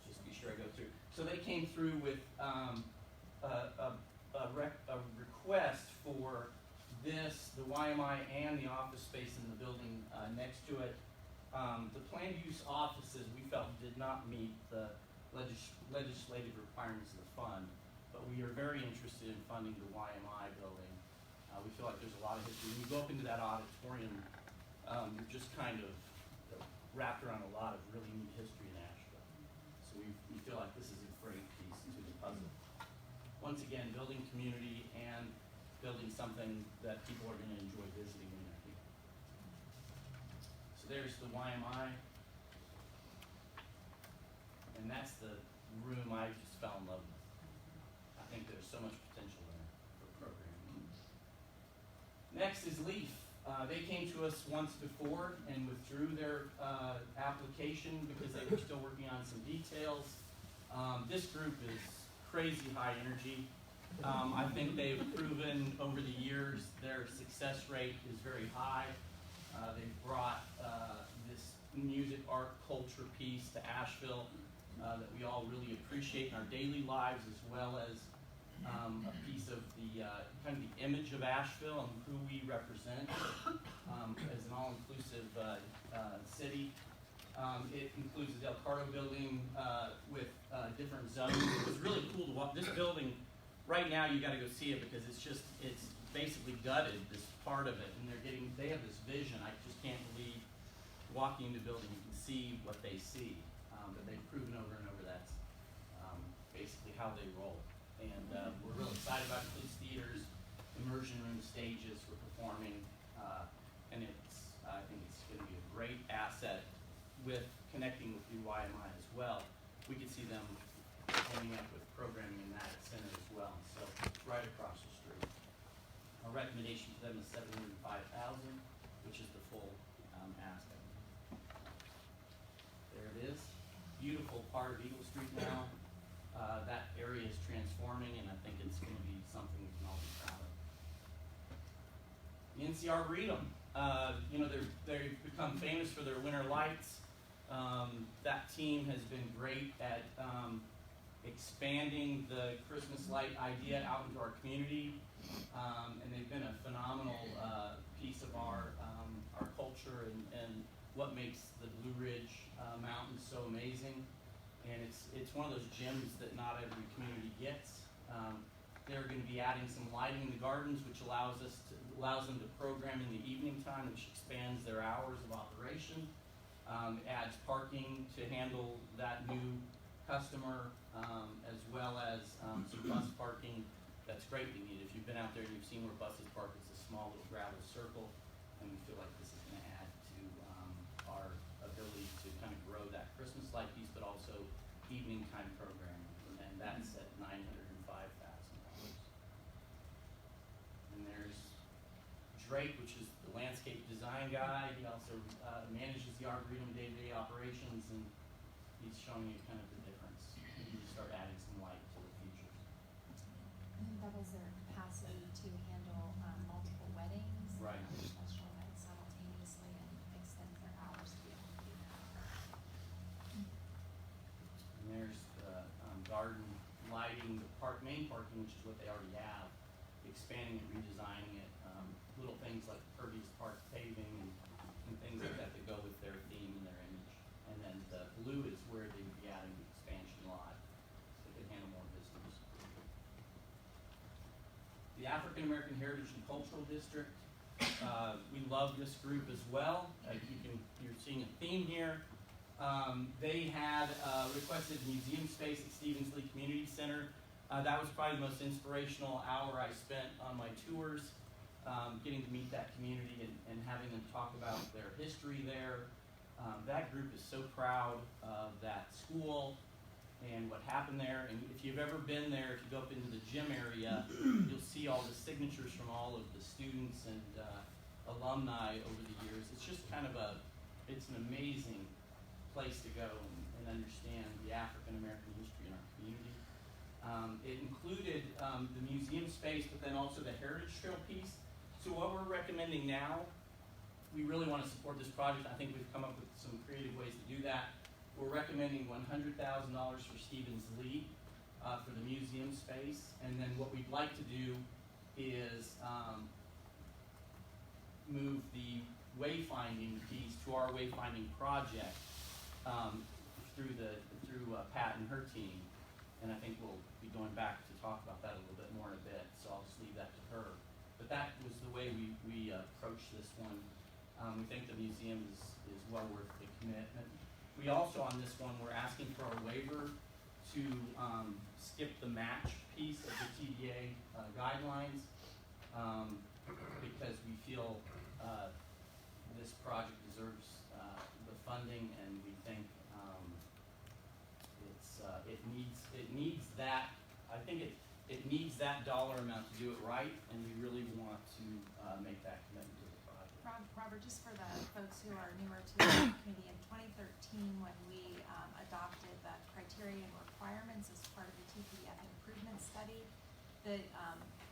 just be sure I go through. So they came through with a request for this, the YMI and the office space in the building next to it. The planned use offices we felt did not meet the legislative requirements of the fund, but we are very interested in funding the YMI building. We feel like there's a lot of history. When you go up into that auditorium, you're just kind of wrapped around a lot of really neat history in Asheville. So we feel like this is a great piece to the puzzle. Once again, building community and building something that people are going to enjoy visiting when they're here. So there's the YMI. And that's the room I just fell in love with. I think there's so much potential there for programming. Next is LEAF. They came to us once before and withdrew their application because they were still working on some details. This group is crazy high energy. I think they've proven over the years their success rate is very high. They've brought this music, art, culture piece to Asheville that we all really appreciate in our daily lives, as well as a piece of the kind of the image of Asheville and who we represent as an all-inclusive city. It includes the Del Cardo building with different zones. It was really cool to walk this building. Right now, you got to go see it because it's basically gutted, this part of it, and they have this vision. I just can't believe walking into the building, you can see what they see. But they've proven over and over that's basically how they roll. And we're really excited about the police theaters, immersion room stages for performing, and I think it's going to be a great asset with connecting with UYMI as well. We could see them ending up with programming in that center as well. So right across the street. Our recommendation to them is $705,000, which is the full asset. There it is. Beautiful part of Eagle Street now. That area is transforming, and I think it's going to be something we can all be proud of. The NC Arboretum, they've become famous for their winter lights. That team has been great at expanding the Christmas light idea out into our community, and they've been a phenomenal piece of our culture and what makes the Blue Ridge Mountains so amazing. And it's one of those gems that not every community gets. They're going to be adding some lighting in the gardens, which allows them to program in the evening time, which expands their hours of operation. Adds parking to handle that new customer, as well as some bus parking that's greatly needed. If you've been out there and you've seen where buses park, it's a small little gravel circle, and we feel like this is going to add to our ability to kind of grow that Christmas light piece, but also evening time programming, and that's at $905,000. And there's Drake, which is the landscape design guy. He also manages the Arboretum day-to-day operations, and he's showing you kind of the difference. You start adding some light to the features. And doubles their capacity to handle multiple weddings. Right. Special events simultaneously, and extends their hours to be able to do that. And there's the garden lighting, the main parking, which is what they already have, expanding it, redesigning it, little things like pervious park paving and things like that go with their theme and their image. And then the blue is where they would be adding the expansion lot that can handle more visitors. The African American Heritage and Cultural District, we love this group as well. You're seeing a theme here. They had requested museum space at Stevens Lee Community Center. That was probably the most inspirational hour I spent on my tours, getting to meet that community and having them talk about their history there. That group is so proud of that school and what happened there. And if you've ever been there, if you go up into the gym area, you'll see all the signatures from all of the students and alumni over the years. It's just kind of it's an amazing place to go and understand the African American history in our community. It included the museum space, but then also the Heritage Trail piece. So what we're recommending now, we really want to support this project. I think we've come up with some creative ways to do that. We're recommending $100,000 for Stevens Lee for the museum space. And then what we'd like to do is move the wayfinding piece to our wayfinding project through Pat and her team. And I think we'll be going back to talk about that a little bit more in a bit, so I'll just leave that to her. But that was the way we approached this one. We think the museum is well worth the commitment. We also, on this one, we're asking for a waiver to skip the match piece of the TDA guidelines because we feel this project deserves the funding, and we think it needs that. I think it needs that dollar amount to do it right, and we really want to make that commitment to the project. Robert, just for the folks who are newer to the committee, in 2013, when we adopted the criteria and requirements as part of the TPF improvement study, the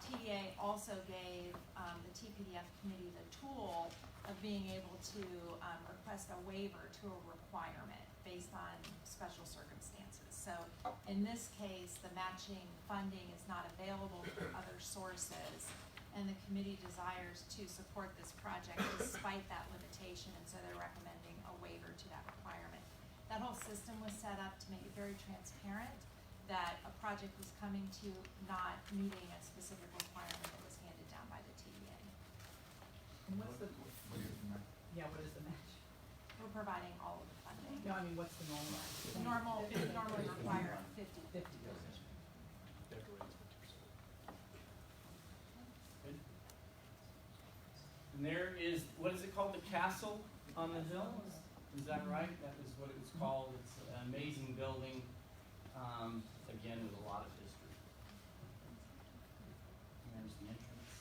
TDA also gave the TPDF committee the tool of being able to request a waiver to a requirement based on special circumstances. So in this case, the matching funding is not available from other sources, and the committee desires to support this project despite that limitation, and so they're recommending a waiver to that requirement. That whole system was set up to make it very transparent that a project was coming to not meeting a specific requirement that was handed down by the TDA. And what's the, What is the match? yeah, what is the match? We're providing all of the funding. No, I mean, what's the normal match? The normally require 50. 50. And there is, what is it called, the castle on the hill? Is that right? That is what it was called. It's an amazing building, again, with a lot of history. And there's the entrance.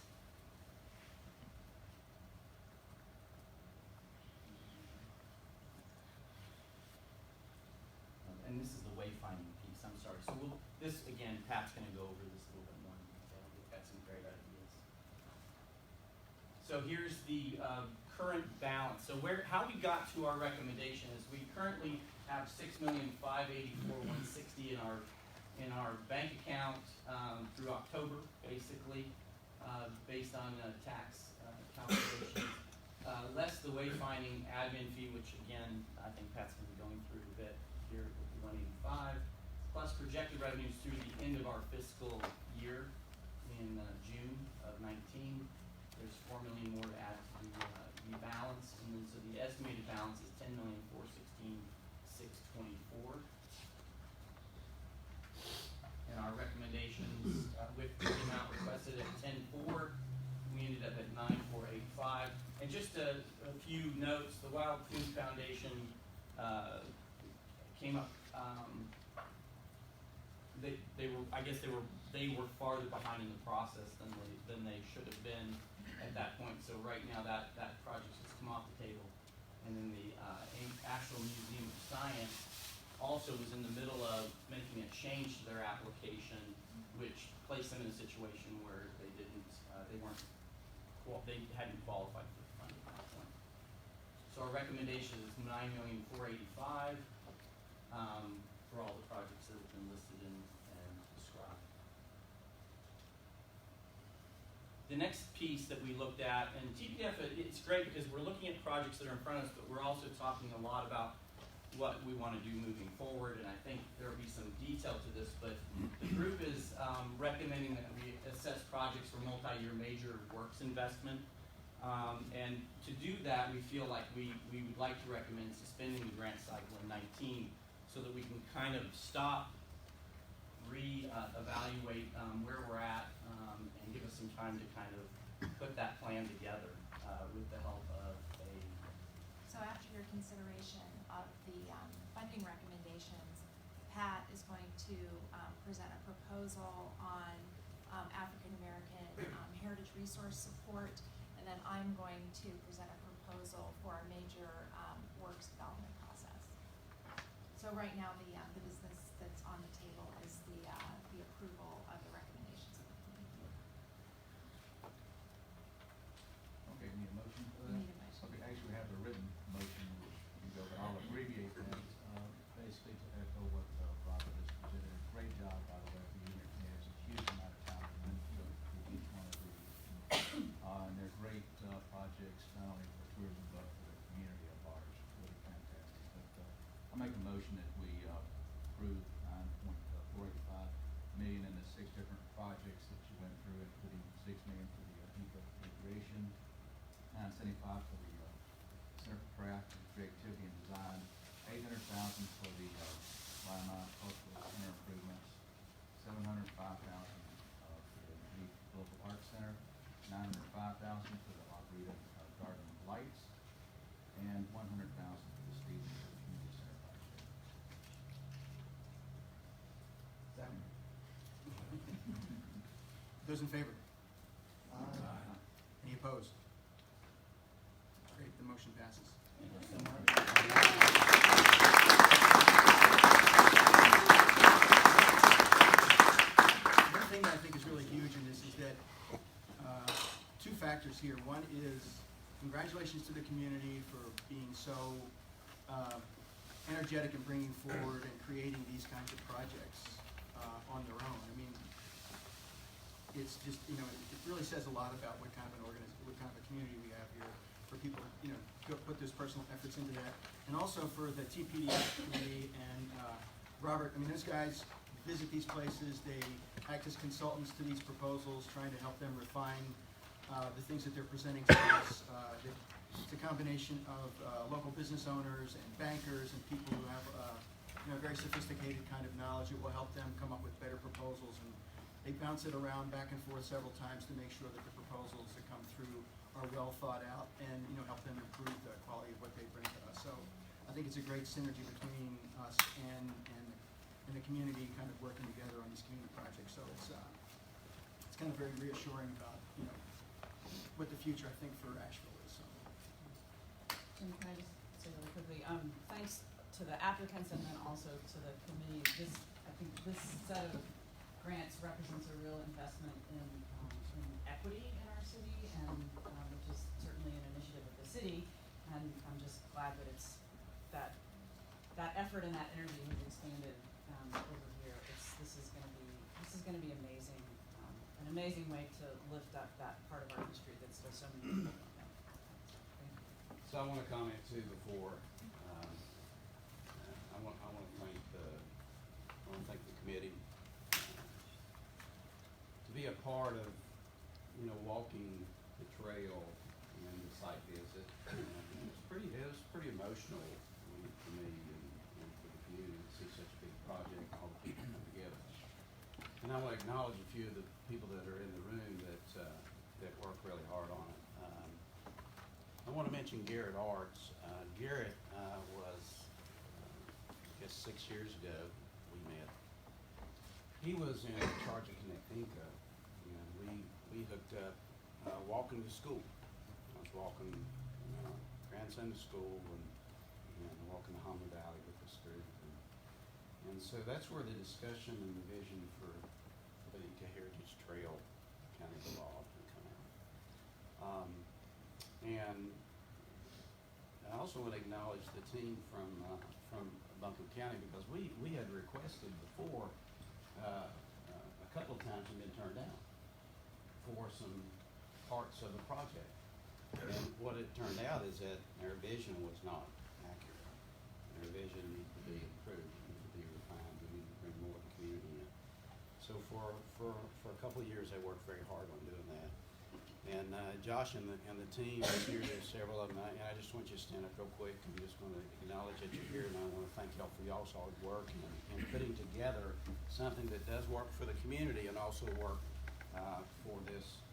And this is the wayfinding piece, I'm sorry. So this, again, Pat's gonna go over this a little bit more in detail. We've got some great ideas. So here's the current balance. So how we got to our recommendation is we currently have $6,584,160 in our bank account through October, basically, based on tax calculations, less the wayfinding admin fee, which again I think Pat's going to be going through a bit here with the 185, plus projected revenues through the end of our fiscal year in June of 19. There's $4 million more to add to the balance, and then so the estimated balance is $10,416,624. And our recommendations with the amount requested at 10.4, we ended up at 9.485. And just a few notes: the Wild Coon Foundation came up. They were farther behind in the process than they should have been at that point. So right now that project has come off the table. And then the actual Museum of Science also was in the middle of making a change to their application, which placed them in a situation where they hadn't qualified for the funding at that point. So our recommendation is $9,485,000 for all the projects that have been listed and described. The next piece that we looked at, and TPDF, it's great because we're looking at projects that are in front of us, but we're also talking a lot about what we want to do moving forward, and I think there will be some detail to this, but the group is recommending that we assess projects for multi-year major works investment, and to do that, we feel like we would like to recommend suspending the grant cycle in 19 so that we can kind of stop, re-evaluate where we're at, and give us some time to kind of put that plan together with the help of a... So after your consideration of the funding recommendations, Pat is going to present a proposal on African American heritage resource support, and then I'm going to present a proposal for a major works development process. So right now the business that's on the table is the approval of the recommendations of the committee. Okay, need a motion for that? We need a motion. Okay, actually we have the written motion, which you go, but I'll abbreviate that, basically to echo what Robert has presented. Great job, by the way, for the unit. There's a huge amount of time and input to each one of these. And they're great projects, not only for tourism, but for the community at large. Really fantastic. But I'll make a motion that we approve $9.485 million in the 6 different projects that you went through, including $6 million for the recreation, $975 for the Center for Craft and Creativity and Design, $800,000 for the Lima Cultural Center improvements, $705,000 for the new Local Arts Center, $905,000 for the Arboretum Garden Lights, and $100,000 for the Stevens Community Center project. Second. Those in favor? Aye. Any opposed? Great, the motion passes. One thing that I think is really huge in this is that factors here. One is congratulations to the community for being so energetic in bringing forward and creating these kinds of projects on their own. I mean, it's just, you know, it really says a lot about what kind of what kind of a community we have here for people, you know, to put those personal efforts into that. And also for the TPDA committee and Robert, I mean, those guys visit these places, they act as consultants to these proposals, trying to help them refine the things that they're presenting to us. It's a combination of local business owners and bankers and people who have you know, very sophisticated kind of knowledge that will help them come up with better proposals. And they bounce it around back and forth several times to make sure that the proposals that come through are well thought out and, you know, help them improve the quality of what they bring to us. So I think it's a great synergy between us and the community kind of working together on these community projects. So it's kind of very reassuring about, you know, what the future, I think, for Asheville is. So. Jim, can I just say really quickly, thanks to the applicants and then also to the committee. I think this set of grants represents a real investment in equity in our city, and which is certainly an initiative of the city. And I'm just glad that it's that effort and that energy has expanded over here. This is going to be amazing, an amazing way to lift up that part of our history that still so many people don't know. Thank you. So I want to comment too before. I want to thank the committee to be a part of, you know, walking the trail and the site visit. It was pretty emotional for me and for the community to see such a big project and all the people come together. And I want to acknowledge a few of the people that are in the room that work really hard on it. I want to mention Garrett Arts. Garrett was, I guess 6 years ago we met. He was in charge of Connectinco, and we hooked up walking to school. I was walking grandson to school and walking the Humber Valley with this group. And so that's where the discussion and the vision for the Eco Heritage Trail kind of evolved and come out. And I also want to acknowledge the team from Buncombe County, because we had requested before a couple of times and been turned down for some parts of the project. And what it turned out is that our vision was not accurate. Our vision needed to be improved, needed to be refined, we needed to bring more of the community in. So for a couple of years, they worked very hard on doing that. And Josh and the team here, there's several of them, and I just want you to stand up real quick. I'm just going to acknowledge that you're here, and I want to thank y'all for y'all's hard work and putting together something that does work for the community and also work for this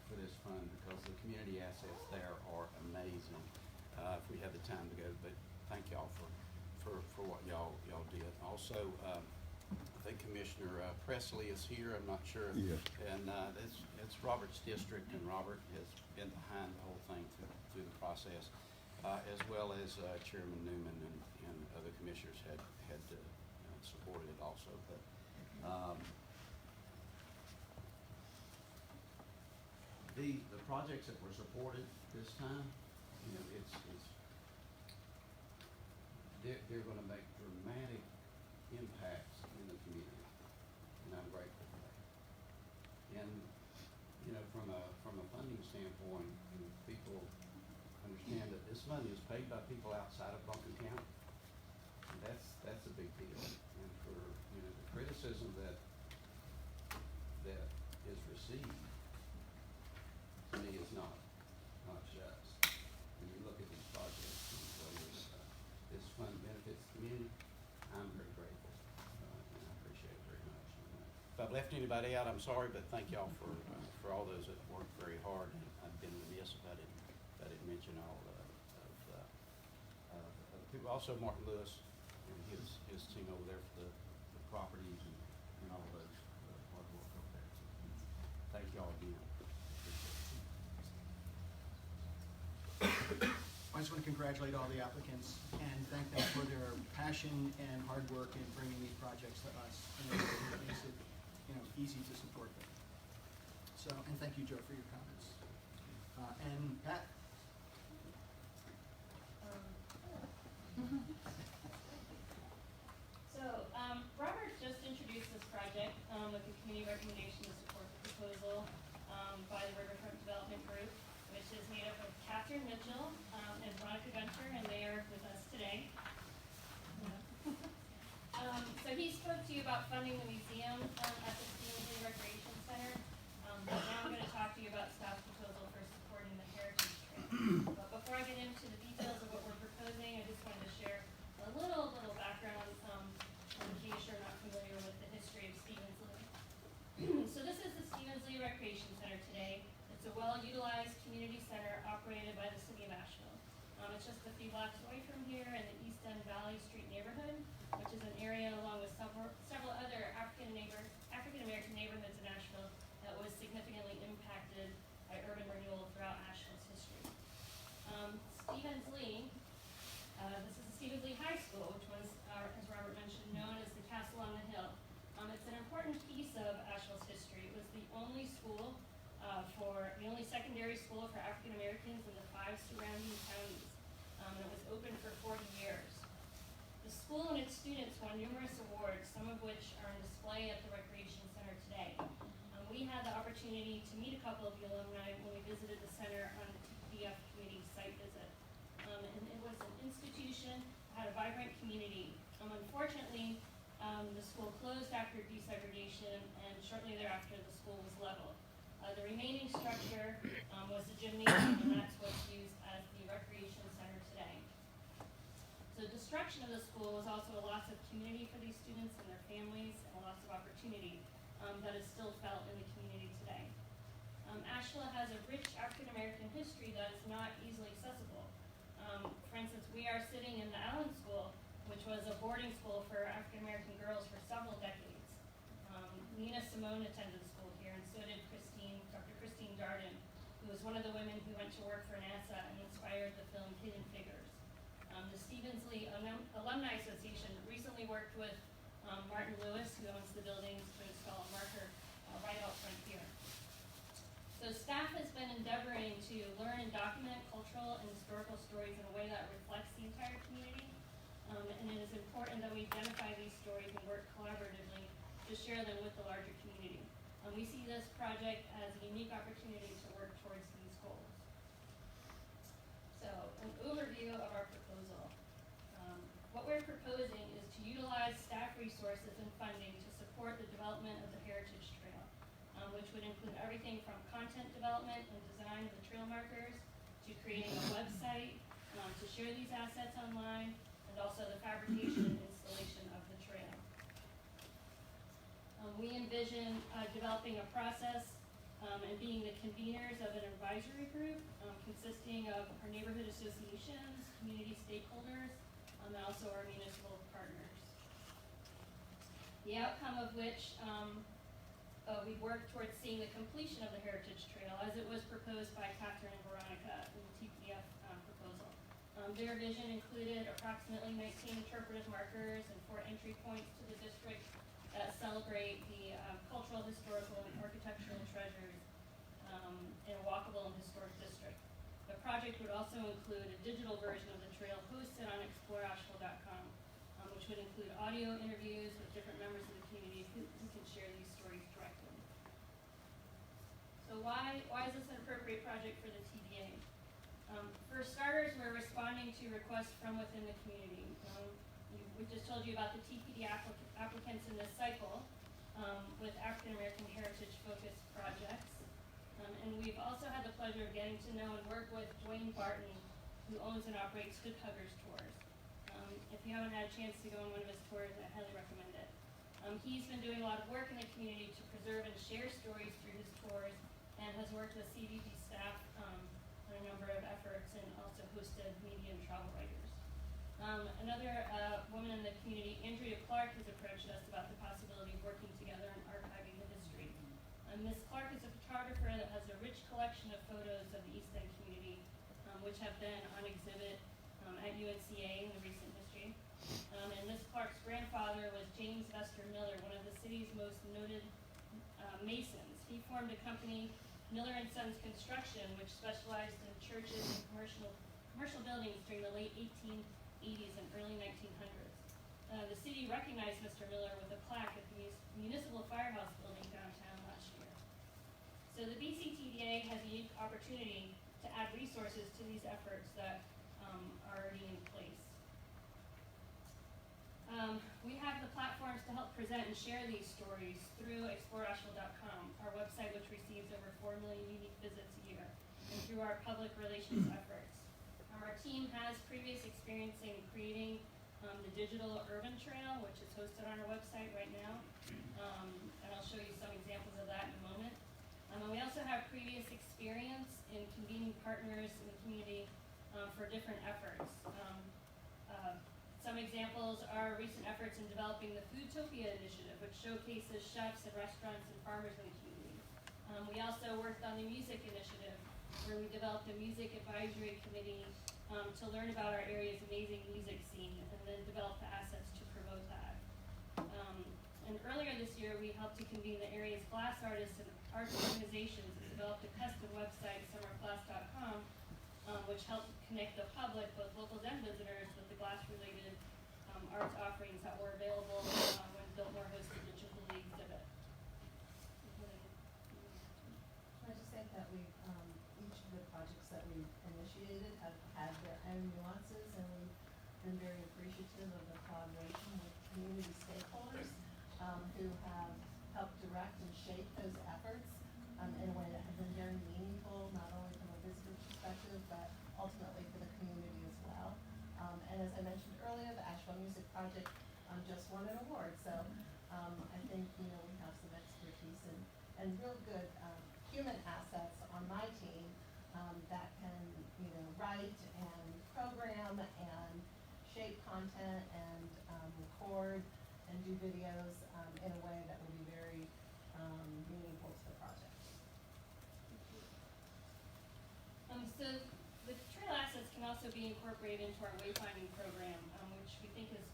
fund, because the community assets there are amazing. If we had the time to go, but thank y'all for what y'all did. Also, I think Commissioner Presley is here. I'm not sure. Yeah. And it's Robert's district, and Robert has been behind the whole thing through the process, as well as Chairman Newman and other commissioners had supported it also. But the projects that were supported this time, you know, they're going to make dramatic impacts in the community, and I'm grateful for that. And you know, from a funding standpoint, you know, people understand that this money is paid by people outside of Buncombe County, and that's a big deal. And for, you know, the criticism that is received, to me, is not just. When you look at these projects and whether this fund benefits the community, I'm very grateful, and I appreciate it very much. If I've left anybody out, I'm sorry, but thank y'all for all those that worked very hard. And I've been remiss if I didn't mention all of people. Also, Martin Lewis and his team over there for the properties and all of those hard work over there. Thank y'all again. I just want to congratulate all the applicants and thank them for their passion and hard work in bringing these projects to us. And it makes it, you know, easy to support them. So, and thank you, Joe, for your comments. about funding the museum at the Stevens Recreation Center. But now I'm going to talk to you about staff's proposal for supporting the Heritage Trail. But before I get into the details of what we're proposing, I just wanted to share a little background in case you're not familiar with the history of Stevens Lee. So this is the Stevens Lee Recreation Center today. It's a well-utilized community center operated by the city of Asheville. It's just a few blocks away from here in the East End Valley Street neighborhood, which is an area along with several other African American neighborhoods in Asheville that was significantly impacted by urban renewal throughout Asheville's history. Stevens Lee, this is the Stevens Lee High School, which was, as Robert mentioned, known as the Castle on the Hill. It's an important piece of Asheville's history. It was the only school the only secondary school for African Americans in the 5 surrounding counties. It was open for 40 years. The school and its students won numerous awards, some of which are on display at the Recreation Center today. We had the opportunity to meet a couple of the alumni when we visited the center on the TPDF committee site visit. And it was an institution that had a vibrant community. Unfortunately, the school closed after desegregation, and shortly thereafter the school was leveled. The remaining structure was the gymnasium, and that's what's used as the recreation center today. So destruction of the school was also a loss of community for these students and their families, and a loss of opportunity that is still felt in the community today. Asheville has a rich African American history that is not easily accessible. For instance, we are sitting in the Allen School, which was a boarding school for African American girls for several decades. Nina Simone attended the school here, and so did Dr. Christine Darden, who was one of the women who went to work for NASA and inspired the film Hidden Figures. The Stevens Lee Alumni Association recently worked with Martin Lewis, who owns the buildings, to install a marker right out front here. So staff has been endeavoring to learn and document cultural and historical stories in a way that reflects the entire community. And it is important that we identify these stories and work collaboratively to share them with the larger community. We see this project as a unique opportunity to work towards these goals. So, an overview of our proposal. What we're proposing is to utilize staff resources and funding to support the development of the Heritage Trail, which would include everything from content development and design of the trail markers, to creating a website, to share these assets online, and also the fabrication and installation of the trail. We envision developing a process and being the conveners of an advisory group consisting of our neighborhood associations, community stakeholders, and also our municipal partners. The outcome of which we work towards seeing the completion of the Heritage Trail as it was proposed by Catherine and Veronica in the TPDF proposal. Their vision included approximately 19 interpretive markers and 4 entry points to the district that celebrate the cultural, historical, and architectural treasures in a walkable and historic district. The project would also include a digital version of the trail hosted on exploreasheville.com, which would include audio interviews with different members of the community who can share these stories directly. So why is this an appropriate project for the TDA? For starters, we're responding to requests from within the community. We just told you about the TPD applicants in this cycle with African American heritage focused projects. And we've also had the pleasure of getting to know and work with Dwayne Barton, who owns and operates Good Huggers Tours. If you haven't had a chance to go on one of his tours, I highly recommend it. He's been doing a lot of work in the community to preserve and share stories through his tours, and has worked with CVB staff on a number of efforts, and also hosted media and travel writers. Another woman in the community, Andrea Clark, has approached us about the possibility of working together and archiving the history. Ms. Clark is a photographer that has a rich collection of photos of the East End community, which have been on exhibit at UNCA in the recent history. And Ms. Clark's grandfather was James Vester Miller, one of the city's most noted masons. He formed a company, Miller & Sons Construction, which specialized in churches and commercial buildings during the late 1880s and early 1900s. The city recognized Mr. Miller with a plaque at the Municipal Firehouse building downtown last year. So the BCTDA has a unique opportunity to add resources to these efforts that are already in place. We have the platform platforms to help present and share these stories through exploreasheville.com, our website which receives over 4 million unique visits a year, and through our public relations efforts. Our team has previous experience in creating the digital urban trail, which is hosted on our website right now, and I'll show you some examples of that in a moment. And we also have previous experience in convening partners in the community for different efforts. Some examples are recent efforts in developing the Foodtopia initiative, which showcases chefs and restaurants and farmers in the community. We also worked on the music initiative, where we developed a music advisory committee to learn about our area's amazing music scene and then develop the assets to promote that. And earlier this year, we helped to convene the area's glass artists and arts organizations and developed a custom website, summerglass.com, which helped connect the public, both locals and visitors, with the glass-related arts offerings that were available when Biltmore hosted the Jubilee exhibit. I just think that we've, each of the projects that we've initiated have had their own nuances, and we've been very appreciative of the collaboration with community stakeholders who have helped direct and shape those efforts in a way that has been very meaningful, not only from a visitor perspective, but ultimately for the community as well. And as I mentioned earlier, the Asheville Music Project just won an award, so I think, we have some expertise and real good human assets on my team that can, write and program and shape content and record and do videos in a way that will be very meaningful to the project. So the trail assets can also be incorporated into our wayfinding program, which we think is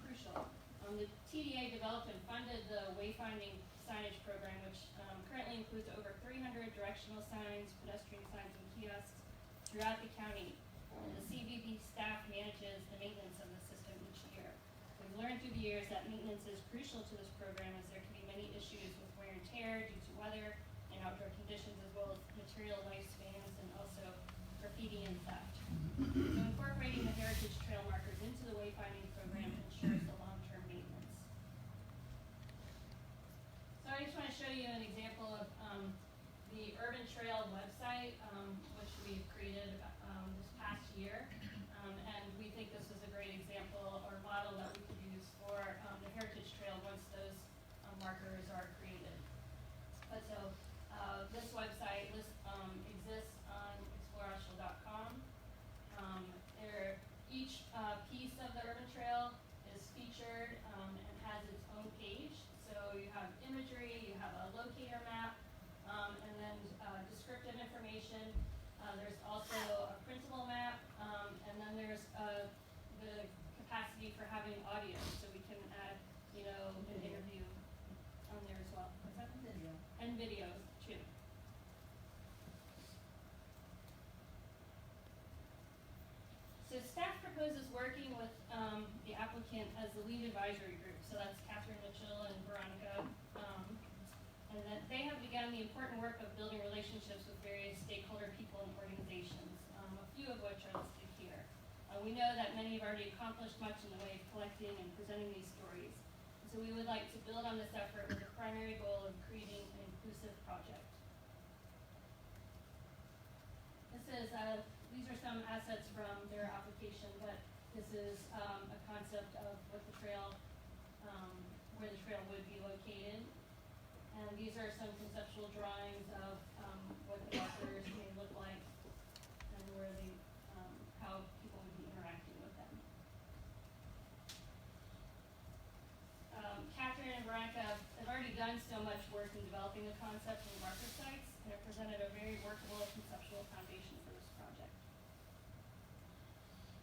crucial. The TDA developed and funded the wayfinding signage program, which currently includes over 300 directional signs, pedestrian signs, and kiosks throughout the county. And the CVB staff manages the maintenance of the system each year. We've learned through the years that maintenance is crucial to this program, as there can be many issues with wear and tear due to weather and outdoor conditions, as well as material lifespans and also graffiti and theft. So incorporating the heritage trail markers into the wayfinding program ensures the long-term maintenance. So I just want to show you an example of the Urban Trail website, which we've created this past year. And we think this is a great example or model that we could use for the heritage trail once those markers are created. But so this website exists on exploreasheville.com. Each piece of the urban trail is featured and has its own page. So you have imagery, you have a locator map, and then descriptive information. There's also a printable map, and then there's the capacity for having audio, so we can add, an interview on there as well. What's that? Video. And videos too. So staff proposes working with the applicant as the lead advisory group. So that's Catherine Mitchell and Veronica. And that they have begun the important work of building relationships with various stakeholder people and organizations, a few of which are listed here. We know that many have already accomplished much in the way of collecting and presenting these stories. So we would like to build on this effort with the primary goal of creating an inclusive project. These are some assets from their application, but this is a concept of what the trail, where the trail would be located. And these are some conceptual drawings of what the markers may look like and where they, how people would be interacting with them. Catherine and Veronica have already done so much work in developing the concept and marker sites, and have presented a very workable conceptual foundation for this project.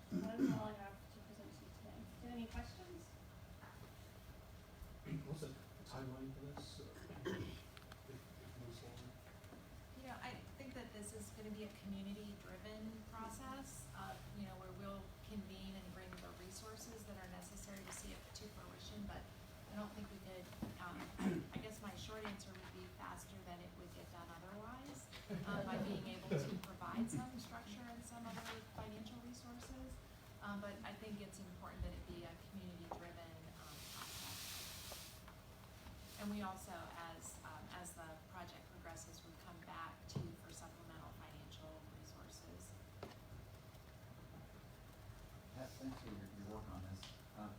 So that's all I have to present to you today. Do you have any questions? What's the timeline for this? If it moves forward? I think that this is gonna be a community-driven process, where we'll convene and bring the resources that are necessary to see it to fruition, but I don't think we could, I guess my short answer would be faster than it would get done otherwise, by being able to provide some structure and some other financial resources. But I think it's important that it be a community-driven process. And we also, as the project progresses, would come back to you for supplemental financial resources. Pat, thanks for your work on this.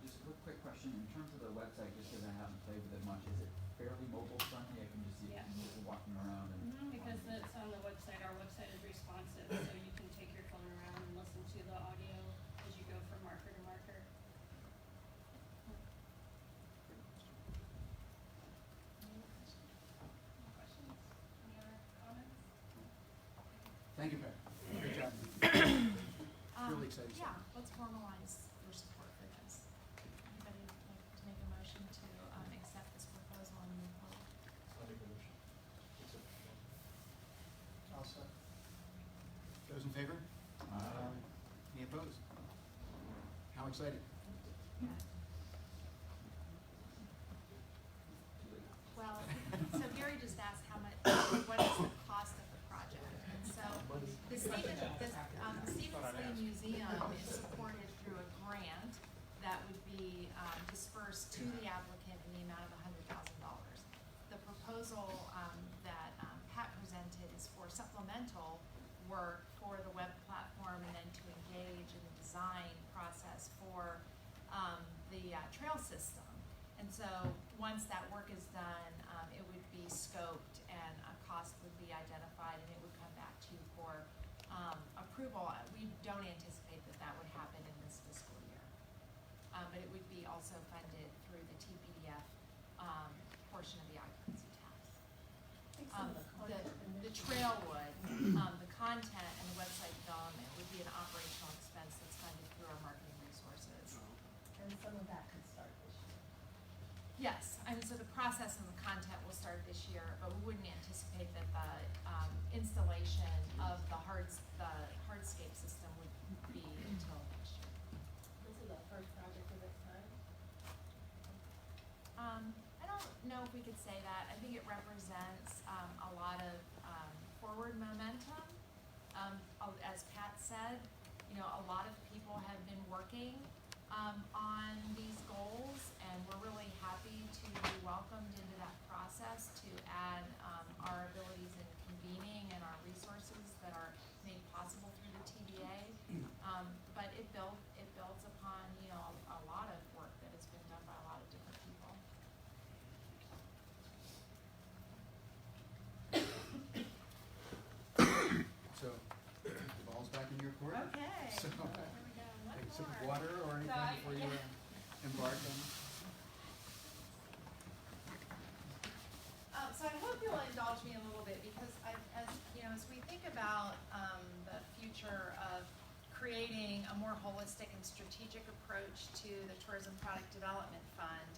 Just a quick question, in terms of the website, just because I haven't played with it much, is it fairly mobile friendly? I can just see Yes. people walking around and. Because it's on the website, our website is responsive, so you can take your phone around and listen to the audio as you go from marker to marker. Any questions? Any other comments? Thank you, Pat. Great job. Really exciting Yeah, stuff. let's formalize your support for this. Anybody like to make a motion to accept this proposal and move forward? I'll make a motion. Accept the proposal. I'll second. Those in favor? Any opposed? How exciting. Well, so Gary just asked what is the cost of the project? And so the Stevens Lee Museum is supported through a grant that would be dispersed to the applicant in the amount of $100,000. The proposal that Pat presented is for supplemental work for the web platform and then to engage in the design process for the trail system. And so once that work is done, it would be scoped and a cost would be identified and it would come back to you for approval. We don't anticipate that that would happen in this fiscal year. But it would be also funded through the TPDF portion of the occupancy tax. The trail would, the content and the website development would be an operational expense that's funded through our marketing resources. And some of that could start this year. Yes, and so the process and the content will start this year, but we wouldn't anticipate that the installation of the hardscape system would be until next year. This is the first project of its kind. I don't know if we could say that. I think it represents a lot of forward momentum. As Pat said, a lot of people have been working on these goals, and we're really happy to be welcomed into that process to add our abilities in convening and our resources that are made possible through the TDA. But it builds upon a lot of work that has been done by a lot of different people. So, the ball's back in your court. Okay. So, Here we go. One take a sip of more. water or anything So before you embark on this? So I hope you'll indulge me a little bit because as we think about the future of creating a more holistic and strategic approach to the Tourism Product Development Fund,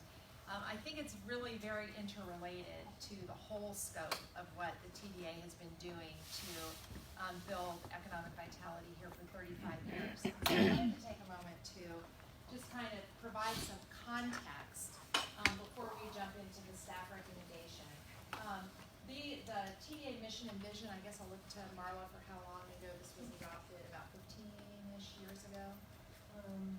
I think it's really very interrelated to the whole scope of what the TDA has been doing to build economic vitality here for 35 years. So I wanted to take a moment to just kind of provide some context before we jump into the staff recommendation. The TDA mission and vision, I guess I'll look to Marla for how long ago this was adopted, about 15-ish years ago.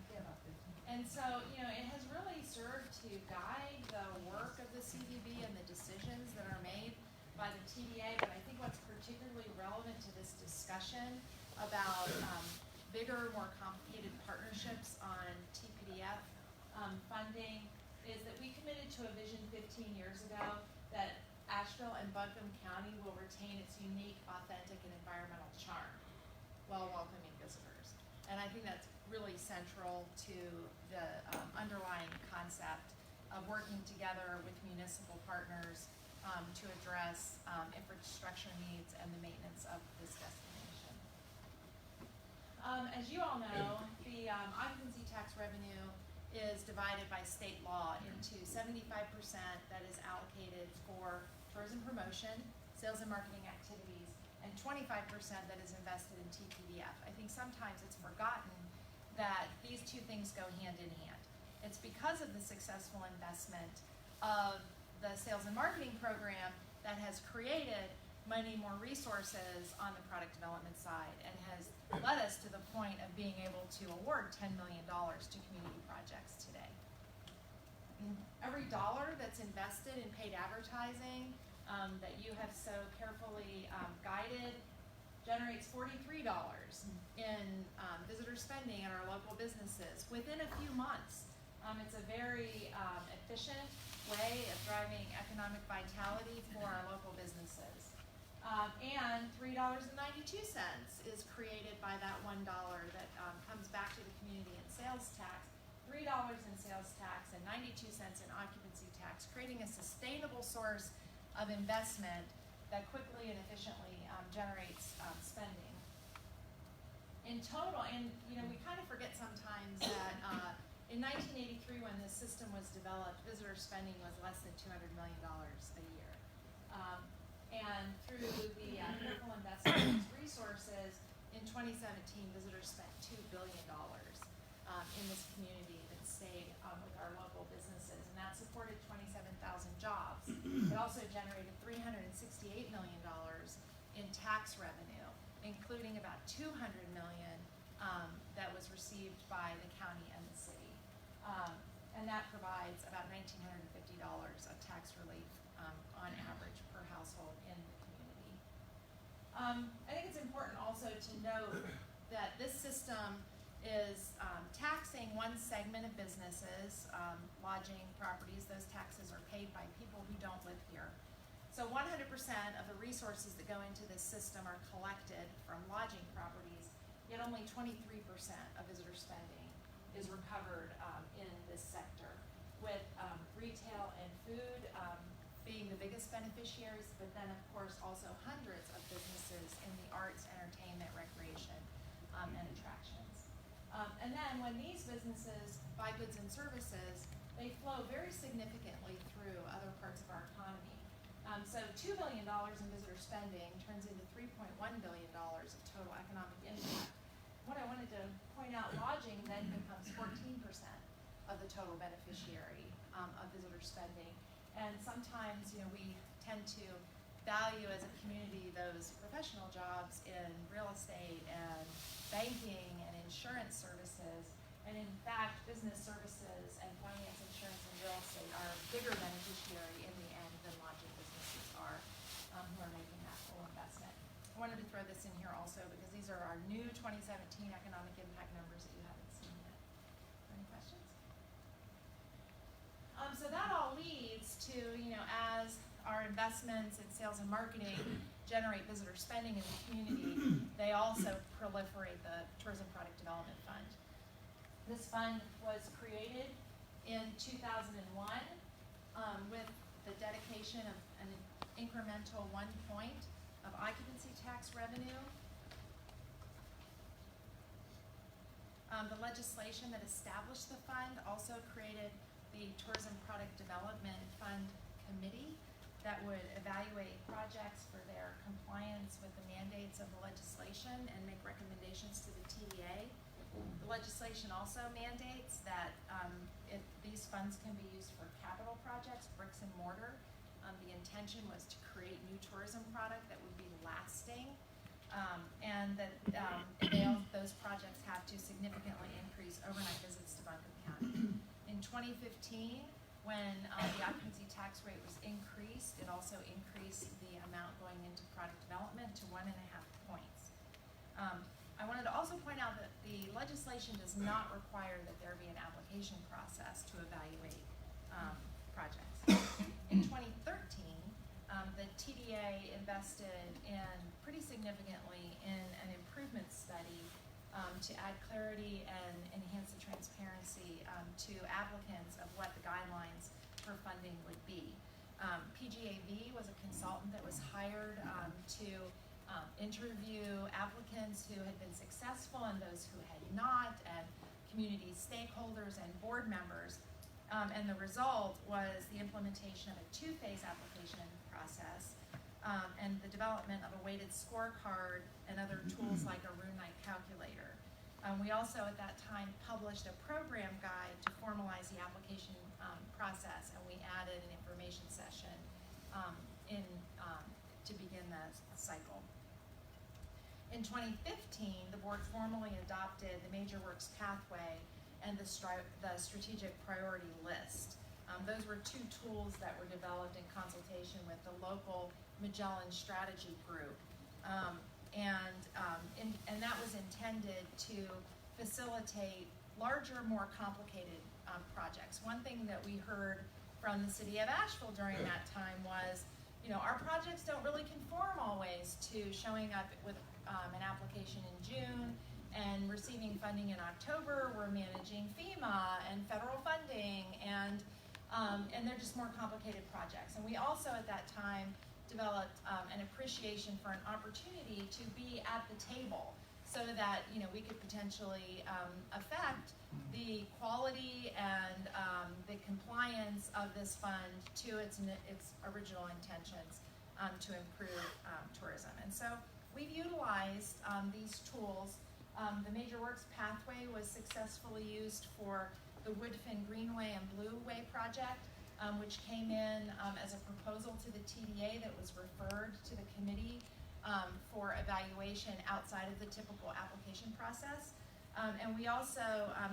Yeah, about 15. And so, it has really served to guide the work of the CDB and the decisions that are made by the TDA, but I think what's particularly relevant to this discussion about bigger, more complicated partnerships on TPDF funding is that we committed to a vision 15 years ago that Asheville and Buncombe County will retain its unique, authentic, and environmental charm while welcoming visitors. And I think that's really central to the underlying concept of working together with municipal partners to address infrastructure needs and the maintenance of this destination. As you all know, the occupancy tax revenue is divided by state law into 75% that is allocated for tourism promotion, sales and marketing activities, and 25% that is invested in TPDF. I think sometimes it's forgotten that these two things go hand in hand. It's because of the successful investment of the sales and marketing program that has created many more resources on the product development side and has led us to the point of being able to award $10 million to community projects today. every dollar that's invested in paid advertising that you have so carefully guided generates $43 in visitor spending in our local businesses within a few months. It's a very efficient way of driving economic vitality for our local businesses. And $3.92 is created by that $1 that comes back to the community in sales tax, $3 in sales tax and 92 cents in occupancy tax, creating a sustainable source of investment that quickly and efficiently generates spending. In total, and we kind of forget sometimes that in 1983, when this system was developed, visitor spending was less than $200 million a year. And through the careful investment in these resources, in 2017, visitors spent $2 billion in this community that stayed with our local businesses, and that supported 27,000 jobs. It also generated $368 million in tax revenue, including about $200 million that was received by the county and the city. And that provides about $1,950 of tax relief on average per household in the community. I think it's important also to note that this system is taxing one segment of businesses, lodging properties. Those taxes are paid by people who don't live here. So 100% of the resources that go into this system are collected from lodging properties, yet only 23% of visitor spending is recovered in this sector, with retail and food being the biggest beneficiaries, but then of course also hundreds of businesses in the arts, entertainment, recreation, and attractions. And then when these businesses buy goods and services, they flow very significantly through other parts of our economy. So $2 billion in visitor spending turns into $3.1 billion of total economic impact. What I wanted to point out, lodging then becomes 14% of the total beneficiary of visitor spending. And sometimes, we tend to value as a community those professional jobs in real estate and banking and insurance services. And in fact, business services and finance, insurance, and real estate are a bigger beneficiary in the end than lodging businesses are, who are making that full investment. I wanted to throw this in here also because these are our new 2017 economic impact numbers that you haven't seen yet. Any questions? So that all leads to, as our investments in sales and marketing generate visitor spending in the community, they also proliferate the Tourism Product Development Fund. This fund was created in 2001 with the dedication of an incremental 1 point of occupancy tax revenue. The legislation that established the fund also created the Tourism Product Development Fund Committee that would evaluate projects for their compliance with the mandates of the legislation and make recommendations to the TDA. The legislation also mandates that these funds can be used for capital projects, bricks and mortar. The intention was to create new tourism product that would be lasting, and that those projects have to significantly increase overnight visits to Buncombe County. In 2015, when the occupancy tax rate was increased, it also increased the amount going into product development to 1.5 points. I wanted to also point out that the legislation does not require that there be an application process to evaluate projects. In 2013, the TDA invested pretty significantly in an improvement study to add clarity and enhance the transparency to applicants of what the guidelines for funding would be. PGAV was a consultant that was hired to interview applicants who had been successful and those who had not, and community stakeholders and board members. And the result was the implementation of a 2-phase application process and the development of a weighted scorecard and other tools like a room night calculator. We also at that time published a program guide to formalize the application process, and we added an information session to begin the cycle. In 2015, the board formally adopted the Major Works Pathway and the strategic priority list Those were two tools that were developed in consultation with the local Magellan Strategy Group. And that was intended to facilitate larger, more complicated projects. One thing that we heard from the city of Asheville during that time was, our projects don't really conform always to showing up with an application in June and receiving funding in October. We're managing FEMA and federal funding, and they're just more complicated projects. And we also at that time developed an appreciation for an opportunity to be at the table so that we could potentially affect the quality and the compliance of this fund to its original intentions to improve tourism. And so we've utilized these tools. The Major Works Pathway was successfully used for the Woodfin Greenway and Blue Way project, which came in as a proposal to the TDA that was referred to the committee for evaluation outside of the typical application process. And we also,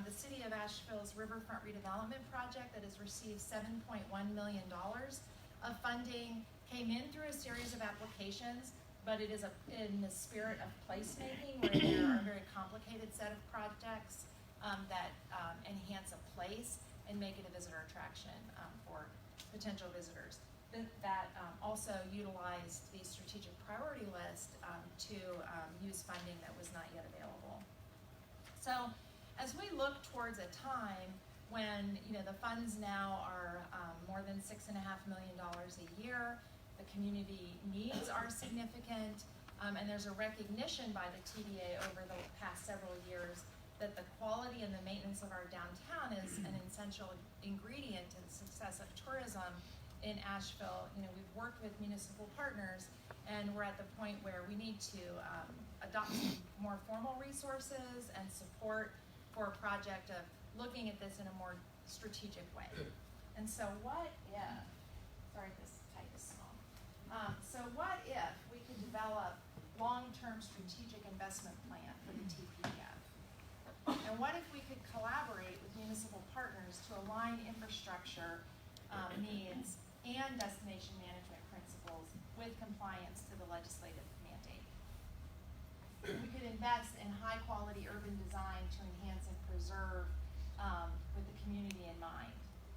the City of Asheville's Riverfront Redevelopment Project that has received $7.1 million of funding came in through a series of applications, but it is in the spirit of placemaking, where there are a very complicated set of projects that enhance a place and make it a visitor attraction for potential visitors. That also utilized the strategic priority list to use funding that was not yet available. So as we look towards a time when the funds now are more than $6.5 million a year, the community needs are significant, and there's a recognition by the TDA over the past several years that the quality and the maintenance of our downtown is an essential ingredient to the success of tourism in Asheville. We've worked with municipal partners, and we're at the point where we need to adopt some more formal resources and support for a project of looking at this in a more strategic way. And so what if, sorry this type is small, so what if we could develop long-term strategic investment plan for the TPDF? And what if we could collaborate with municipal partners to align infrastructure needs and destination management principles with compliance to the legislative mandate? We could invest in high-quality urban design to enhance and preserve with the community in mind.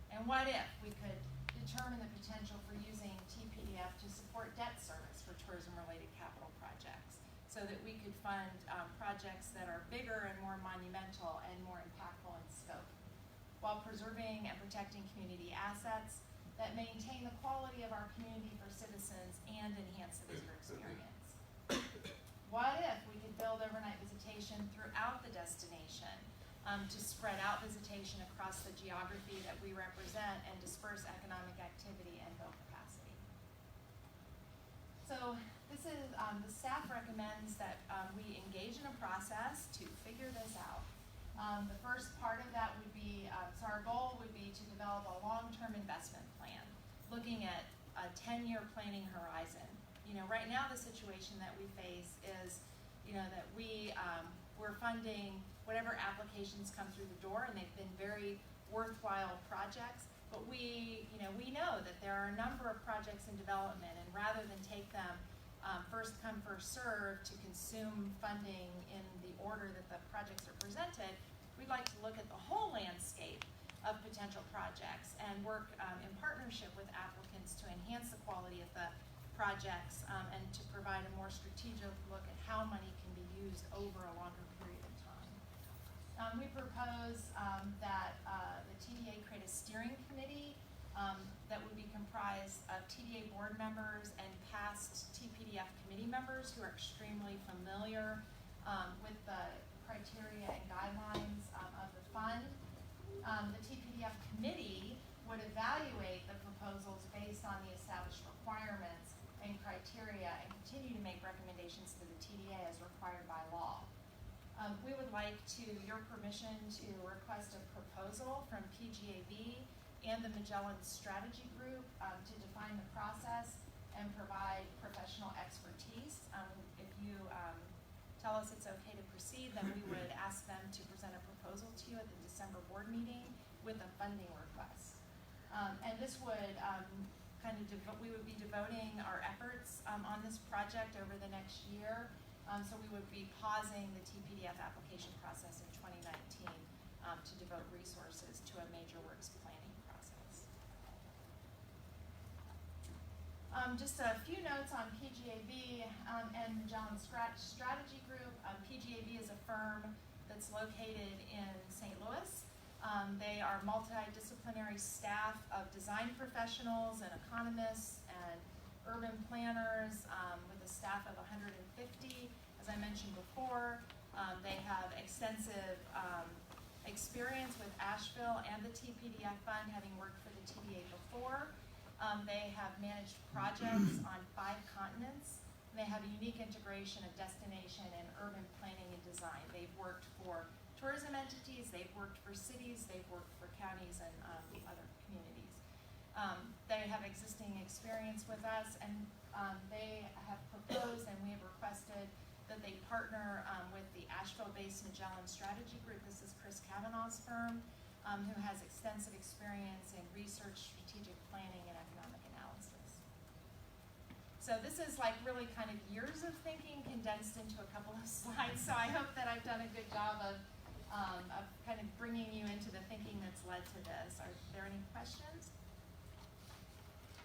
And what if we could determine the potential for using TPDF to support debt service for tourism-related capital projects, so that we could fund projects that are bigger and more monumental and more impactful in scope, while preserving and protecting community assets that maintain the quality of our community for citizens and enhance the visitor experience. What if we could build overnight visitation throughout the destination to spread out visitation across the geography that we represent and disperse economic activity and build capacity? So this is, the staff recommends that we engage in a process to figure this out. The first part of that would be, so our goal would be to develop a long-term investment plan, looking at a 10-year planning horizon. Right now the situation that we face is, that we're funding whatever applications come through the door, and they've been very worthwhile projects. But we know that there are a number of projects in development, and rather than take them first come, first serve to consume funding in the order that the projects are presented, we'd like to look at the whole landscape of potential projects and work in partnership with applicants to enhance the quality of the projects and to provide a more strategic look at how money can be used over a longer period of time. We propose that the TDA create a steering committee that would be comprised of TDA board members and past TPDF committee members who are extremely familiar with the criteria and guidelines of the fund. The TPDF committee would evaluate the proposals based on the established requirements and criteria and continue to make recommendations to the TDA as required by law. We would like your permission to request a proposal from PGAV and the Magellan Strategy Group to define the process and provide professional expertise. If you tell us it's okay to proceed, then we would ask them to present a proposal to you at the December board meeting with a funding request. And this would we would be devoting our efforts on this project over the next year. So we would be pausing the TPDF application process in 2019 to devote resources to a major works planning process. Just a few notes on PGAV and Magellan Strategy Group. PGAV is a firm that's located in St. Louis. They are multidisciplinary staff of design professionals and economists and urban planners with a staff of 150. As I mentioned before, they have extensive experience with Asheville and the TPDF Fund, having worked for the TDA before. They have managed projects on 5 continents. And they have a unique integration of destination and urban planning and design. They've worked for tourism entities, they've worked for cities, they've worked for counties and other communities. They have existing experience with us, and they have proposed and we have requested that they partner with the Asheville-based Magellan Strategy Group. This is Chris Kavanaugh's firm, who has extensive experience in research, strategic planning, and economic analysis. So this is like really kind of years of thinking condensed into a couple of slides. So I hope that I've done a good job of kind of bringing you into the thinking that's led to this. Are there any questions?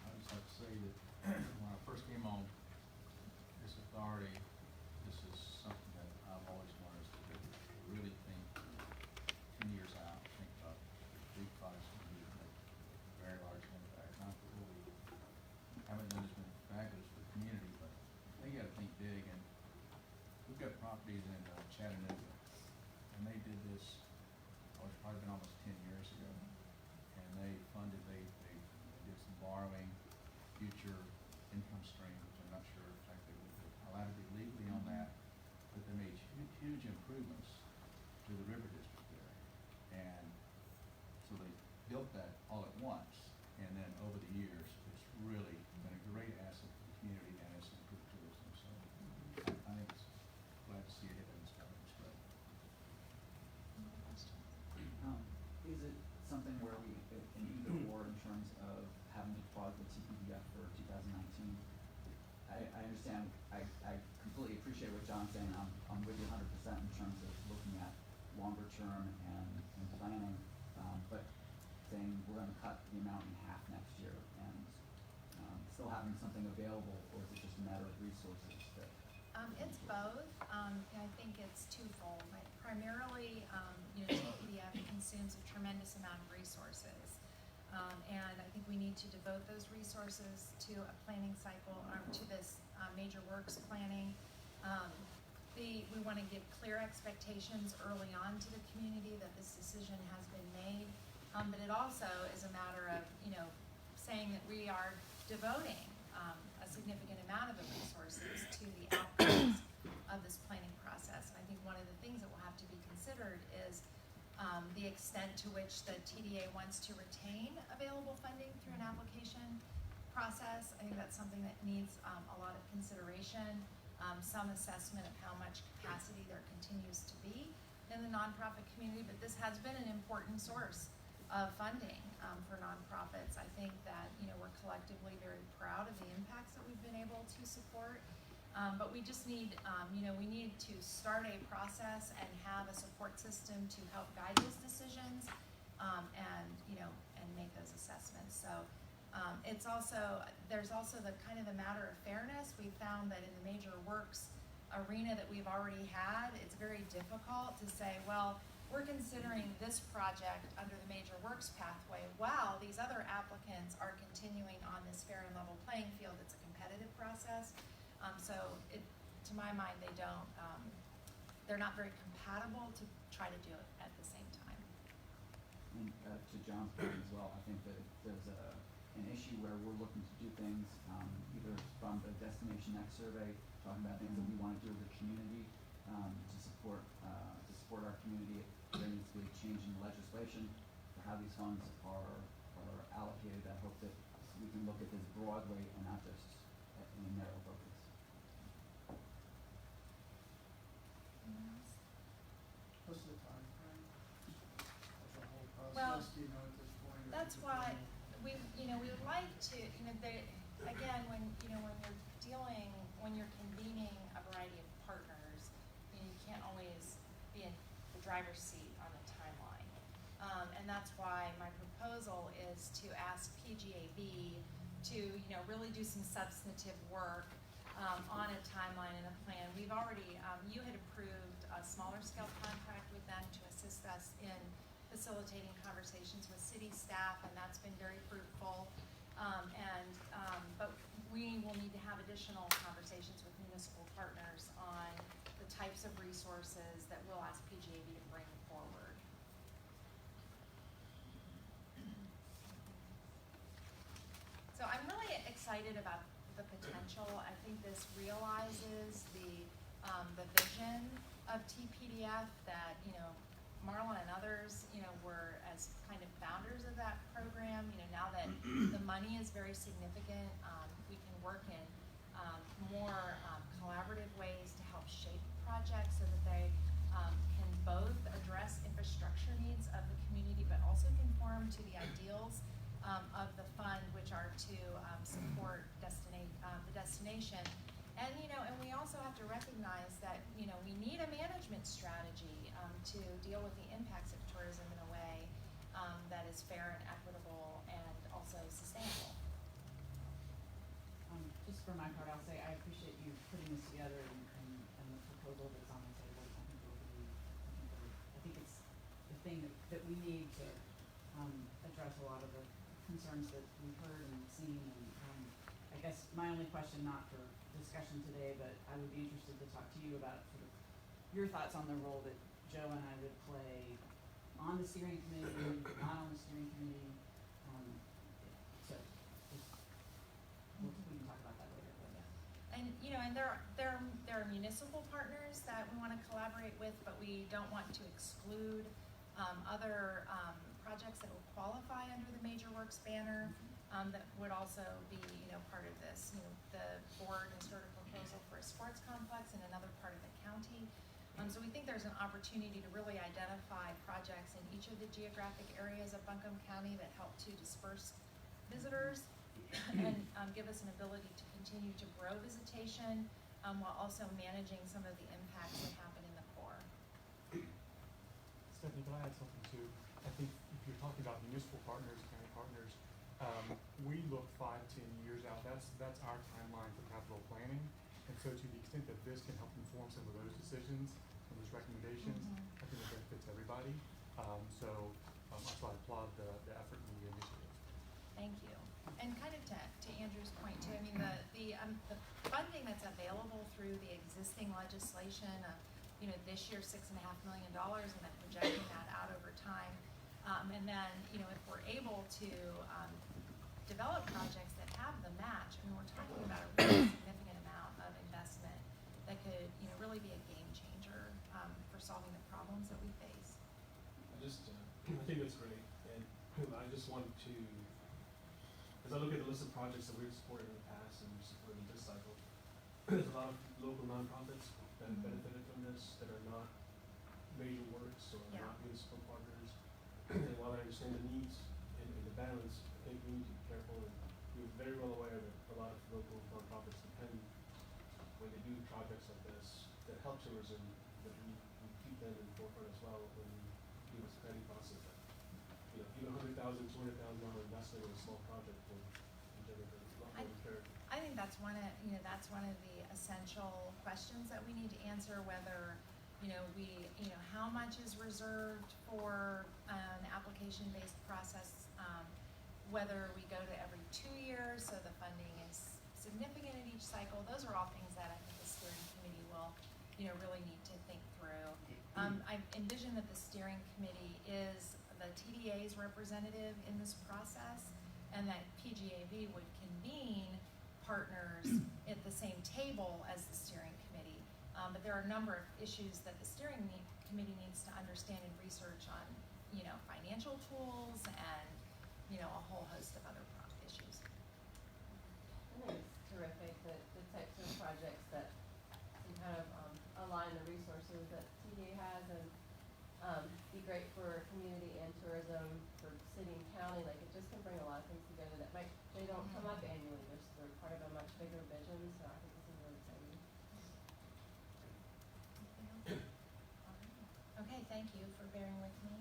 I just have to say that when I first came on this authority, this is something that I've always wanted us to do. Really think 10 years out, think about big projects that we make very large impact. Not that what we haven't done has been fabulous for the community, but they got to think big. And we've got properties in Chattanooga, and they did this, it's probably been almost 10 years ago, and they funded, they did some borrowing, future income stream, which I'm not sure exactly what they're allowed to do legally on that, but they made huge improvements to the river district there. And so they built that all at once, and then over the years, it's really been a great asset for the community, and it's improved tourism. So I think it's glad to see it and stuff. It's great. Is it something where we, in either or in terms of having to pause the TPDF for 2019? I understand, I completely appreciate what John's saying. I'm with you 100% in terms of looking at longer term and planning, but saying we're going to cut the amount in half next year and still having something available, or is it just a matter of resources that? It's both. I think it's twofold. Right? Primarily, TPDF consumes a tremendous amount of resources, and I think we need to devote those resources to a planning cycle, to this major works planning. We want to give clear expectations early on to the community that this decision has been made, but it also is a matter of saying that we are devoting a significant amount of the resources to the outcomes of this planning process. And I think one of the things that will have to be considered is the extent to which the TDA wants to retain available funding through an application process. I think that's something that needs a lot of consideration, some assessment of how much capacity there continues to be in the nonprofit community, but this has been an important source of funding for nonprofits. I think that we're collectively very proud of the impacts that we've been able to support, but we just need we need to start a process and have a support system to help guide those decisions and make those assessments. So there's also the kind of the matter of fairness. We found that in the major works arena that we've already had, it's very difficult to say, well, we're considering this project under the major works pathway while these other applicants are continuing on this fair and level playing field. It's a competitive process. To my mind, they're not very compatible to try to do it at the same time. And to John's point as well, I think that if there's an issue where we're looking to do things, either from the Destination Next survey, talking about things that we want to do as a community to support our community, if there needs to be a change in legislation for how these funds are allocated. I hope that we can look at this broadly and not just in a narrow focus. What's the time frame of the whole process? Well, Do you know at this point? that's why we would like to, again, when you're convening a variety of partners, you can't always be in the driver's seat on the timeline. And that's why my proposal is to ask PGAB to, really do some substantive work on a timeline and a plan. We've already, you had approved a smaller scale contract with them to assist us in facilitating conversations with city staff, and that's been very fruitful. But we will need to have additional conversations with municipal partners on the types of resources that we'll ask PGAB to bring forward. So I'm really excited about the potential. I think this realizes the vision of TPDF that, Marla and others, were as kind of founders of that program. Now that the money is very significant, we can work in more collaborative ways to help shape projects so that they can both address infrastructure needs of the community, but also conform to the ideals of the fund, which are to support the destination. And we also have to recognize that we need a management strategy to deal with the impacts of tourism in a way that is fair and equitable and also sustainable. Just for my part, I'll say I appreciate you putting this together and the proposal that's on the table. I think it's the thing that we need to address a lot of the concerns that we've heard and seen. And I guess my only question, not for discussion today, but I would be interested to talk to you about sort of your thoughts on the role that Joe and I would play on the steering committee, not on the steering committee. So just, we can talk about that later. But yeah. And and there are municipal partners that we want to collaborate with, but we don't want to exclude other projects that will qualify under the Major Works banner that would also be part of this. The board has heard a proposal for a sports complex in another part of the county. So we think there's an opportunity to really identify projects in each of the geographic areas of Buncombe County that help to disperse visitors and give us an ability to continue to grow visitation while also managing some of the impacts that happen in the core. Stephanie, can I add something too? I think if you're talking about municipal partners, county partners, we look 5-10 years out. That's our timeline for capital planning. And so to the extent that this can help inform some of those decisions and those recommendations, I think it benefits everybody. So I applaud the effort and the initiative. Thank you. And kind of to Andrew's point too, I mean the funding that's available through the existing legislation, this year $6.5 million, and then projecting that out over time. And then if we're able to develop projects that have the match, I mean we're talking about a really significant amount of investment that could really be a game changer for solving the problems that we face. I think that's great, and I just want to, as I look at the list of projects that we've supported in the past and we've supported this cycle, there's a lot of local nonprofits that have benefited from this that are not major works or not municipal partners. And while I understand the needs and the balance, I think we need to be careful, and we're very well aware that a lot of local nonprofits depend, when they do projects like this that help tourism, that we keep them in the forefront as well when we do this planning process. That, even $100,000, $200,000 investment in a small project will generate a lot more return. I think that's one of the essential questions that we need to answer, whether how much is reserved for an application-based process, whether we go to every 2 years so the funding is significant in each cycle. Those are all things that I think the steering committee will really need to think through. I envision that the steering committee is the TDA's representative in this process, and that PGAB would convene partners at the same table as the steering committee. But there are a number of issues that the steering committee needs to understand and research on, financial tools and, a whole host of other issues. I think it's terrific that the types of projects that can kind of align the resources that TDA has and be great for community and tourism, for city and county, like it just can bring a lot of things together that they don't come up annually. They're part of a much bigger vision, so I think this is really exciting. Okay, thank you for bearing with me.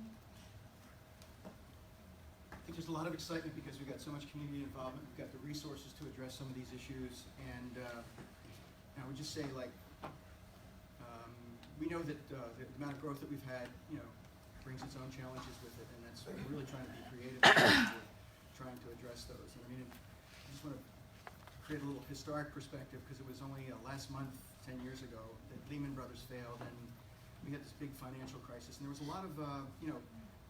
I think there's a lot of excitement because we've got so much community involvement. We've got the resources to address some of these issues, and I would just say, like, we know that the amount of growth that we've had, brings its own challenges with it, and that's we're really trying to be creative in trying to address those. And I mean, I just want to create a little historic perspective because it was only last month, 10 years ago, that Lehman Brothers failed, and we had this big financial crisis, and there was a lot of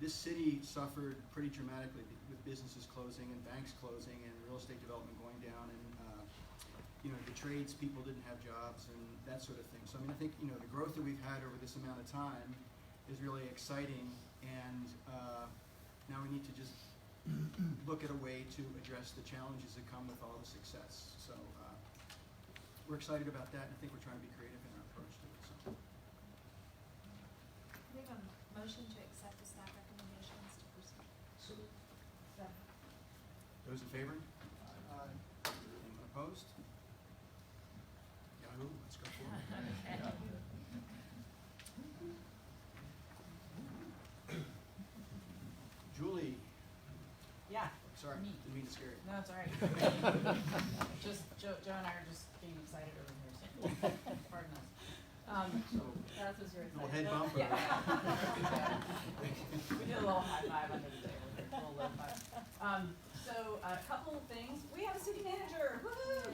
this city suffered pretty dramatically with businesses closing and banks closing and real estate development going down, and the trades people didn't have jobs and that sort of thing. So I mean, I think the growth that we've had over this amount of time is really exciting, and now we need to just look at a way to address the challenges that come with all the success. So we're excited about that, and I think we're trying to be creative in our approach to it. So. We have a motion to accept the staff recommendations to proceed. So, Those in favor? Aye. Anyone opposed? Yahoo! Let's go forward. Julie. Yeah. Sorry, Me. didn't mean to scare you. No, it's all right. Just Joe and I are just getting excited over here, so pardon us. So, That's what's your little excitement. head bump. Yeah. We did a little high five under the table here, a little low five. So a couple of things. We have a city manager. Woo!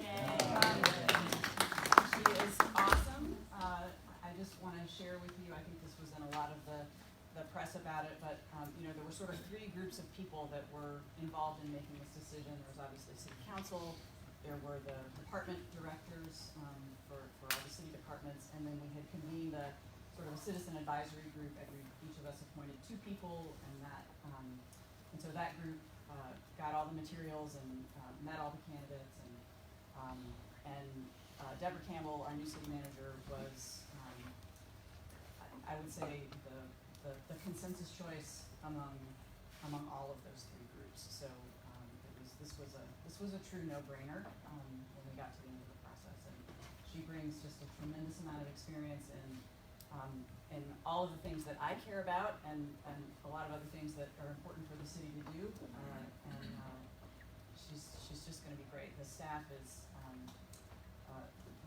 She is awesome. I just want to share with you. I think this was in a lot of the press about it, but there were sort of three groups of people that were involved in making this decision. There was obviously city council. There were the department directors for all the city departments, and then we had convened a sort of a citizen advisory group. Each of us appointed 2 people, and so that group got all the materials and met all the candidates, and Deborah Campbell, our new city manager, was I would say the consensus choice among all of those 3 groups. So this was a true no-brainer when we got to the end of the process, and she brings just a tremendous amount of experience in all of the things that I care about, and a lot of other things that are important for the city to do, and she's just going to be great. The staff is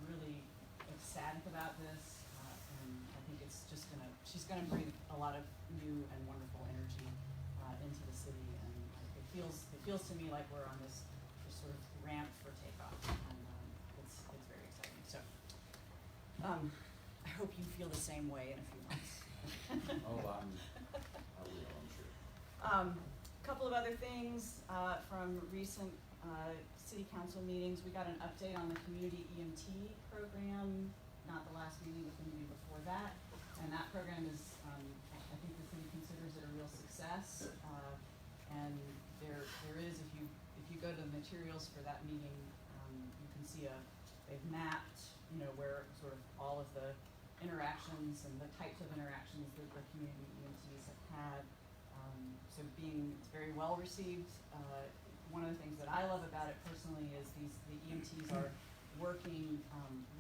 really ecstatic about this, and I think she's gonna bring a lot of new and wonderful energy into the city, and it feels to me like we're on this sort of ramp for takeoff, and it's very exciting. So I hope you feel the same way in a few months. Oh, I will, I'm sure. Couple of other things from recent city council meetings. We got an update on the community EMT program, not the last meeting, but the meeting before that. And that program is, I think the city considers it a real success. And there is, if you go to the materials for that meeting, you can see they've mapped, where sort of all of the interactions and the types of interactions that the community EMTs have had. So it's very well received. One of the things that I love about it personally is the EMTs are working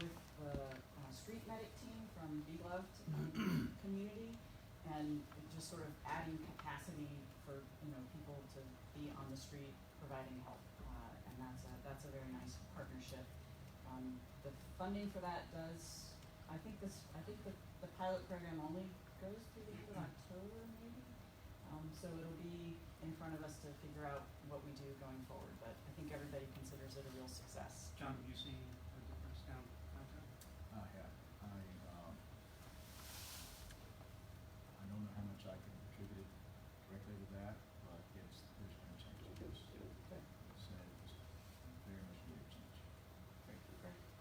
with the street medic team from Beloved community, and just sort of adding capacity for people to be on the street providing help, and that's a very nice partnership. The funding for that does, I think the pilot program only goes through the end of October maybe, so it'll be in front of us to figure out what we do going forward, but I think everybody considers it a real success. John, have you seen a difference down contract? I have. I don't know how much I can contribute directly to that, but yes, there's been a change. Good. It's very much needed change. Great.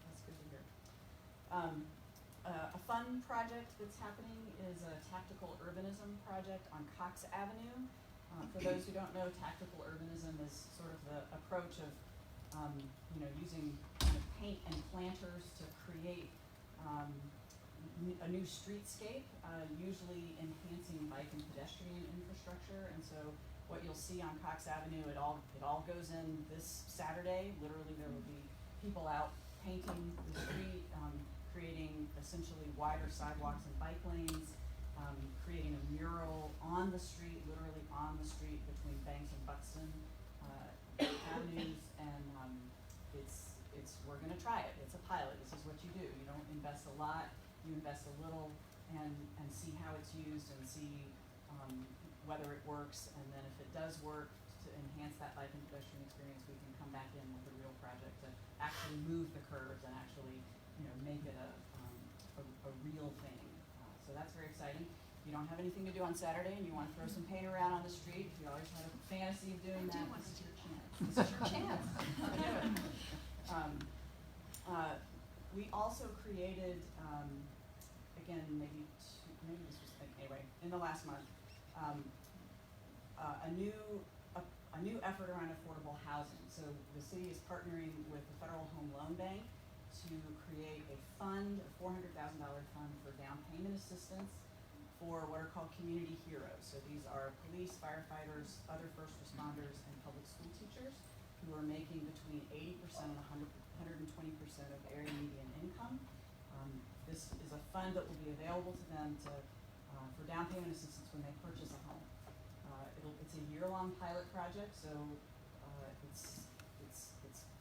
That's good to hear. A fun project that's happening is a tactical urbanism project on Cox Avenue. For those who don't know, tactical urbanism is sort of the approach of using kind of paint and planters to create a new streetscape, usually enhancing bike and pedestrian infrastructure. And so what you'll see on Cox Avenue, it all goes in this Saturday. Literally, there will be people out painting the street, creating essentially wider sidewalks and bike lanes, creating a mural on the street, literally on the street between Banks and Buxton avenues, and we're gonna try it. It's a pilot. This is what you do. You don't invest a lot. You invest a little, and see how it's used, and see whether it works, and then if it does work to enhance that bike and pedestrian experience, we can come back in with a real project to actually move the curves and actually, make it a real thing. So that's very exciting. If you don't have anything to do on Saturday and you want to throw some paint around on the street, if you always had a fantasy of doing that, this is your chance. This is your chance. Do it. We also created, again, maybe this was, anyway, in the last month, a new effort around affordable housing. So the city is partnering with the Federal Home Loan Bank to create a fund, a $400,000 fund for down payment assistance for what are called community heroes. So these are police, firefighters, other first responders, and public school teachers who are making between 80% and 120% of area median income. This is a fund that will be available to them for down payment assistance when they purchase a home. It's a year-long pilot project, so it's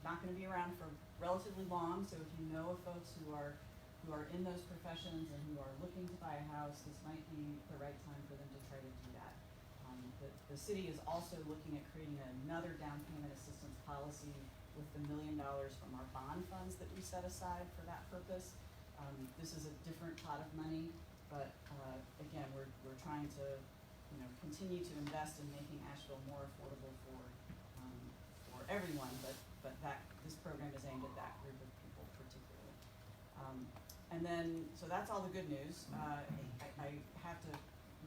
not going to be around for relatively long. So if you know of folks who are in those professions and who are looking to buy a house, this might be the right time for them to try to do that. The city is also looking at creating another down payment assistance policy with the $1 million from our bond funds that we set aside for that purpose. This is a different pot of money, but again, we're trying to continue to invest in making Asheville more affordable for everyone, but this program is aimed at that group of people particularly. And then, so that's all the good news. I have to,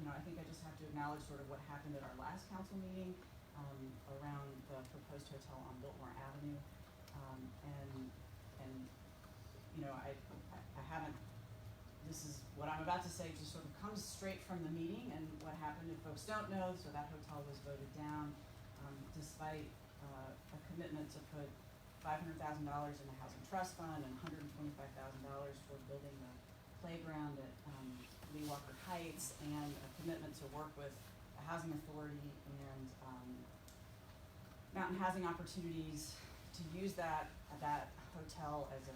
I think I just have to acknowledge sort of what happened at our last council meeting around the proposed hotel on Biltmore Avenue. I haven't, this is what I'm about to say just sort of comes straight from the meeting and what happened, if folks don't know. So that hotel was voted down despite a commitment to put $500,000 in the Housing Trust Fund and $125,000 toward building the playground at Lee Walker Heights, and a commitment to work with the Housing Authority and Mountain Housing Opportunities to use that hotel as a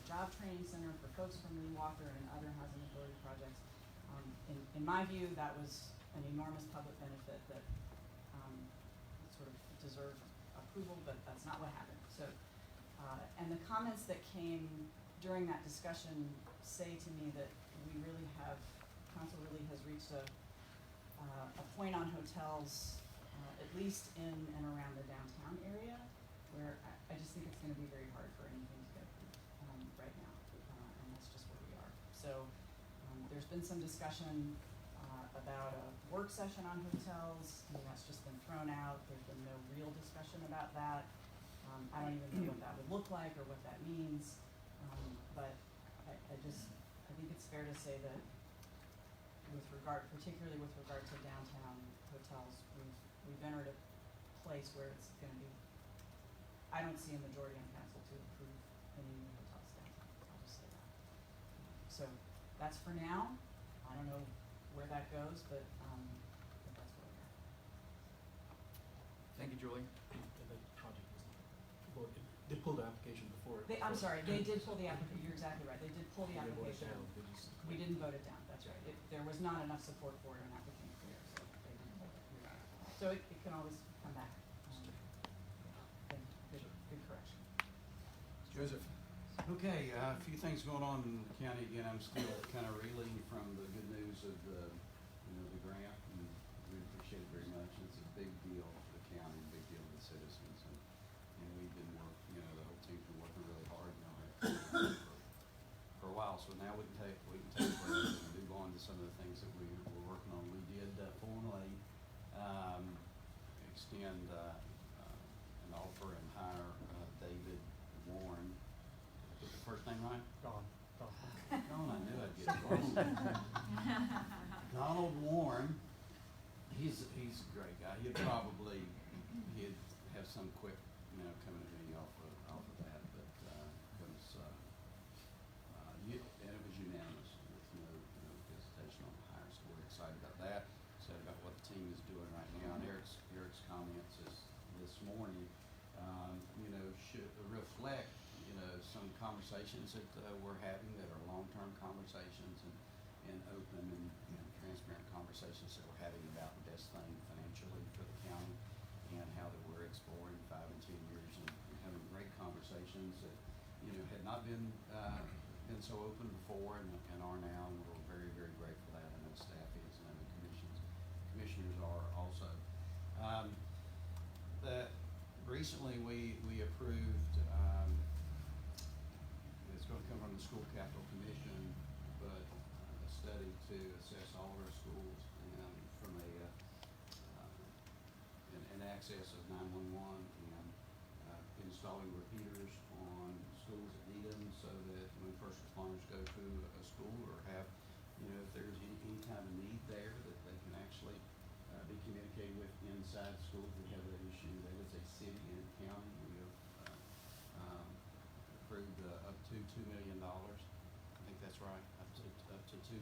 job training center for folks from Lee Walker and other Housing Authority projects. In my view, that was an enormous public benefit that sort of deserved approval, but that's not what happened. So, and the comments that came during that discussion say to me that council really has reached a point on hotels, at least in and around the downtown area, where I just think it's going to be very hard for anything to get through right now, and that's just where we are. So there's been some discussion about a work session on hotels. I mean, that's just been thrown out. There's been no real discussion about that. I don't even know what that would look like or what that means, but I think it's fair to say that particularly with regard to downtown hotels, we've entered a place where it's going to be, I don't see a majority on council to approve any new hotels downtown. I'll just say that. So that's for now. I don't know where that goes, but that's where we are. Thank you, Julie. They pulled the application before. I'm sorry, they did pull the application. You're exactly right. They did pull the application. We didn't vote it down. That's right. There was not enough support for it, and that became clear. So they didn't vote it. You're right. So it can always come back. Good correction. Joseph. Okay, a few things going on in the county. Again, I'm still kind of reeling from the good news of the grant, and we appreciate it very much. It's a big deal for the county, a big deal for the citizens, and we've been working, the whole team's been working really hard now for a while. So now we can take a break and move on to some of the things that we were working on. We did formally extend an offer and hire David Warren. Get the first name right? Don, I knew I'd get it wrong. Donald Warren. He's a great guy. He'd have some quick, coming to me off of that, but, and it was unanimous with no hesitation on the hire, so we're excited about that, excited about what the team is doing right now. And Eric's comments this morning, should reflect, some conversations that, we're having that are long-term conversations and open and transparent conversations that we're having about the best thing financially for the county and how that we're exploring 5 and 10 years and having great conversations that, had not been so open before and are now, and we're very, very grateful for that. I know staff is, and I know commissioners are also. Recently we approved, it's going to come from the School Capital Commission, but a study to assess all of our schools and from an access of 911 and installing repeaters on schools that need them, so that when first responders go to a school or have, if there's any kind of need there, that they can actually be communicated with inside schools. We have that issue. That is a city and county. We have approved up to $2 million. I think that's right. Up to $2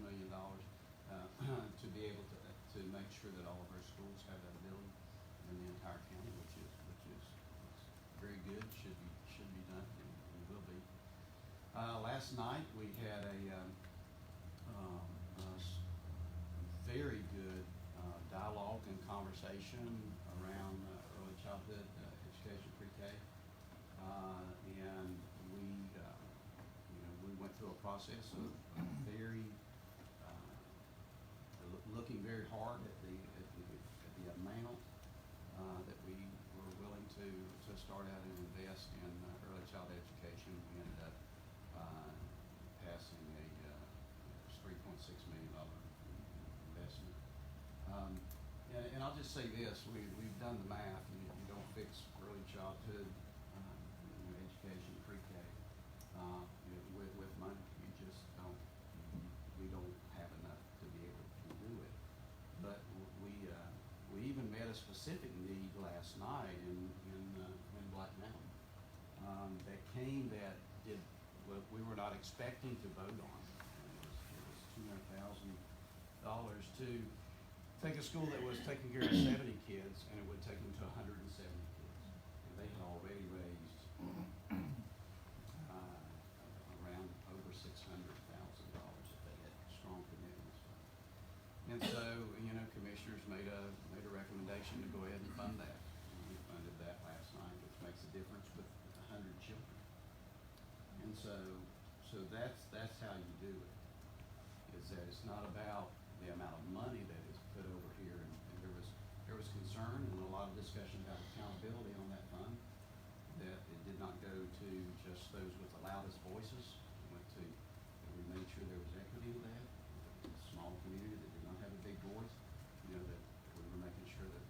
million to be able to make sure that all of our schools have that ability in the entire county, which is very good. Should be done and will be. Last night we had a very good dialogue and conversation around early childhood education, pre-K, and we went through a process of looking very hard at the amount that we were willing to start out and invest in early child education. We ended up passing a $3.6 million investment. And I'll just say this, we've done the math. You don't fix early childhood education, pre-K, with money. You just don't. We don't have enough to be able to do it. But we even met a specific need last night in Black Mountain that came that we were not expecting to vote on. It was $200,000 to take a school that was taking care of 70 kids, and it would take them to 170 kids. And they had already raised around over $600,000 if they had strong commitments. And so, commissioners made a recommendation to go ahead and fund that. And we funded that last night, which makes a difference with 100 children. And so that's how you do it. Is that it's not about the amount of money that is put over here, and there was concern and a lot of discussion about accountability on that fund, that it did not go to just those with the loudest voices. It went to, and we made sure there was equity to that. A small community that did not have a big voice, that we were making sure that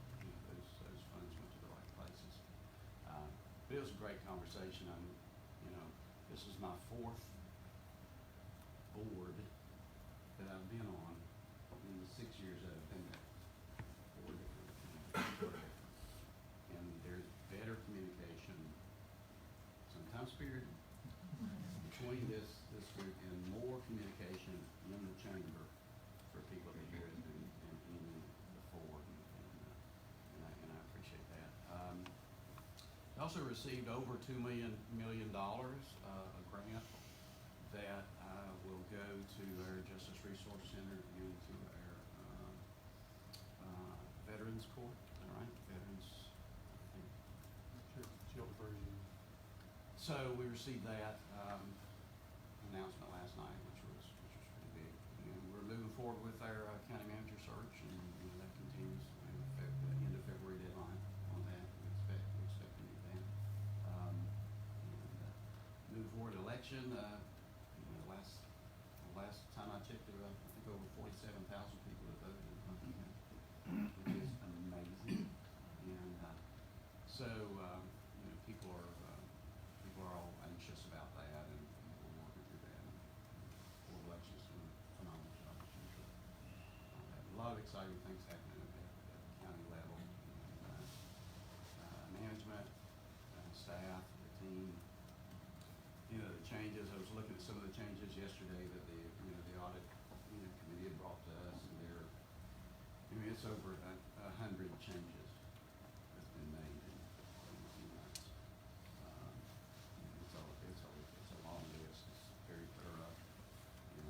those funds went to the right places. But it was a great conversation. This is my 4th board that I've been on in the 6 years that I've been there. 4 different. And there's better communication, sometimes spirited, between this group, and more communication in the chamber for people to hear it than even before. And I appreciate that. I also received over $2 million a grant that will go to our Justice Resource Center and to our Veterans Court. All right, Veterans. Shield version. So we received that announcement last night, which was pretty big. And we're moving forward with our county manager search, and that continues. We have the end of February deadline on that. We expect to meet that. Move forward election. Last time I checked, there were, I think, over 47,000 people that voted in Buncombe County, which is amazing. And so people are all anxious about that, and we're working through that. And for elections, doing a phenomenal job. A lot of exciting things happening at staff, the team, you know, the changes. I was looking at some of the changes yesterday that the audit, committee had brought to us, and it's over 100 changes that's been made in a few months. It's a long list. It's very thorough, and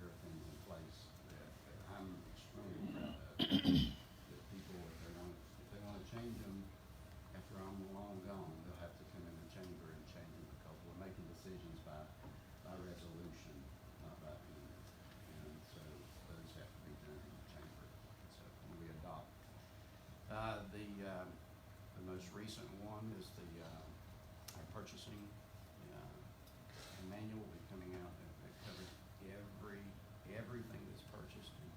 everything's in place that I'm extremely proud of. That people, if they want to change them after I'm long gone, they'll have to come in the chamber and change them, because we're making decisions by resolution, not by opinion. And so those have to be done in the chamber. So when we adopt, the most recent one is our purchasing manual will be coming out that covers everything that's purchased. And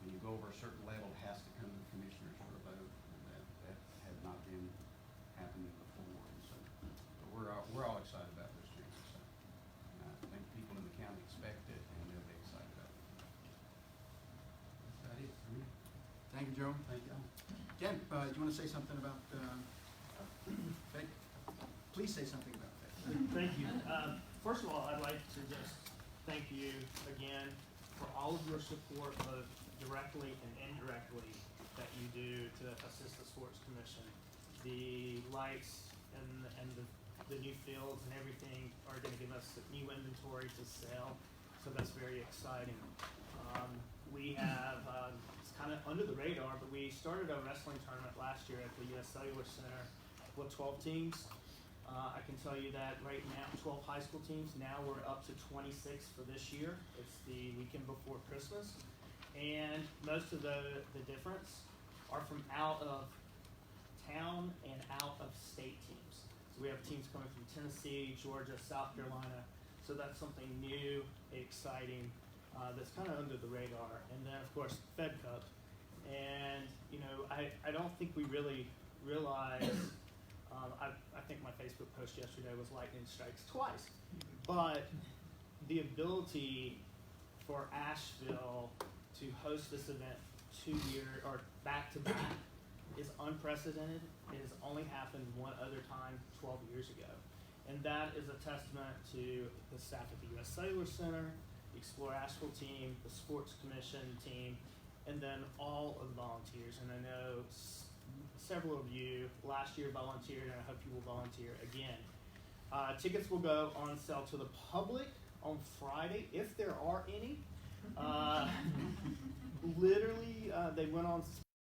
when you go over a certain level, it has to come to the commissioners for a vote. And that had not been happening before. And so we're all excited about those changes. So I think people in the county expect it, and they'll be excited about it. That's about it for me. Thank you, Joe. Thank y'all. Jen, do you want to say something about Fed? Please say something about Fed. Thank you. First of all, I'd like to just thank you again for all of your support, both directly and indirectly, that you do to assist the Sports Commission. The lights and the new fields and everything are going to give us new inventory to sell, so that's very exciting. We have, it's kind of under the radar, but we started a wrestling tournament last year at the U.S. Cellular Center with 12 teams. I can tell you that right now, 12 high school teams. Now we're up to 26 for this year. It's the weekend before Christmas. And most of the difference are from out of town and out of state teams. So we have teams coming from Tennessee, Georgia, South Carolina. So that's something new, exciting, that's kind of under the radar. And then, of course, Fed Cup. And, I don't think we really realize, I think my Facebook post yesterday was lightning strikes twice. But the ability for Asheville to host this event 2 years or back to back is unprecedented. It has only happened one other time 12 years ago. And that is a testament to the staff at the U.S. Cellular Center, the Explore Asheville team, the Sports Commission team, and then all of the volunteers. And I know several of you last year volunteered, and I hope you will volunteer again. Tickets will go on sale to the public on Friday, if there are any. Literally, they went on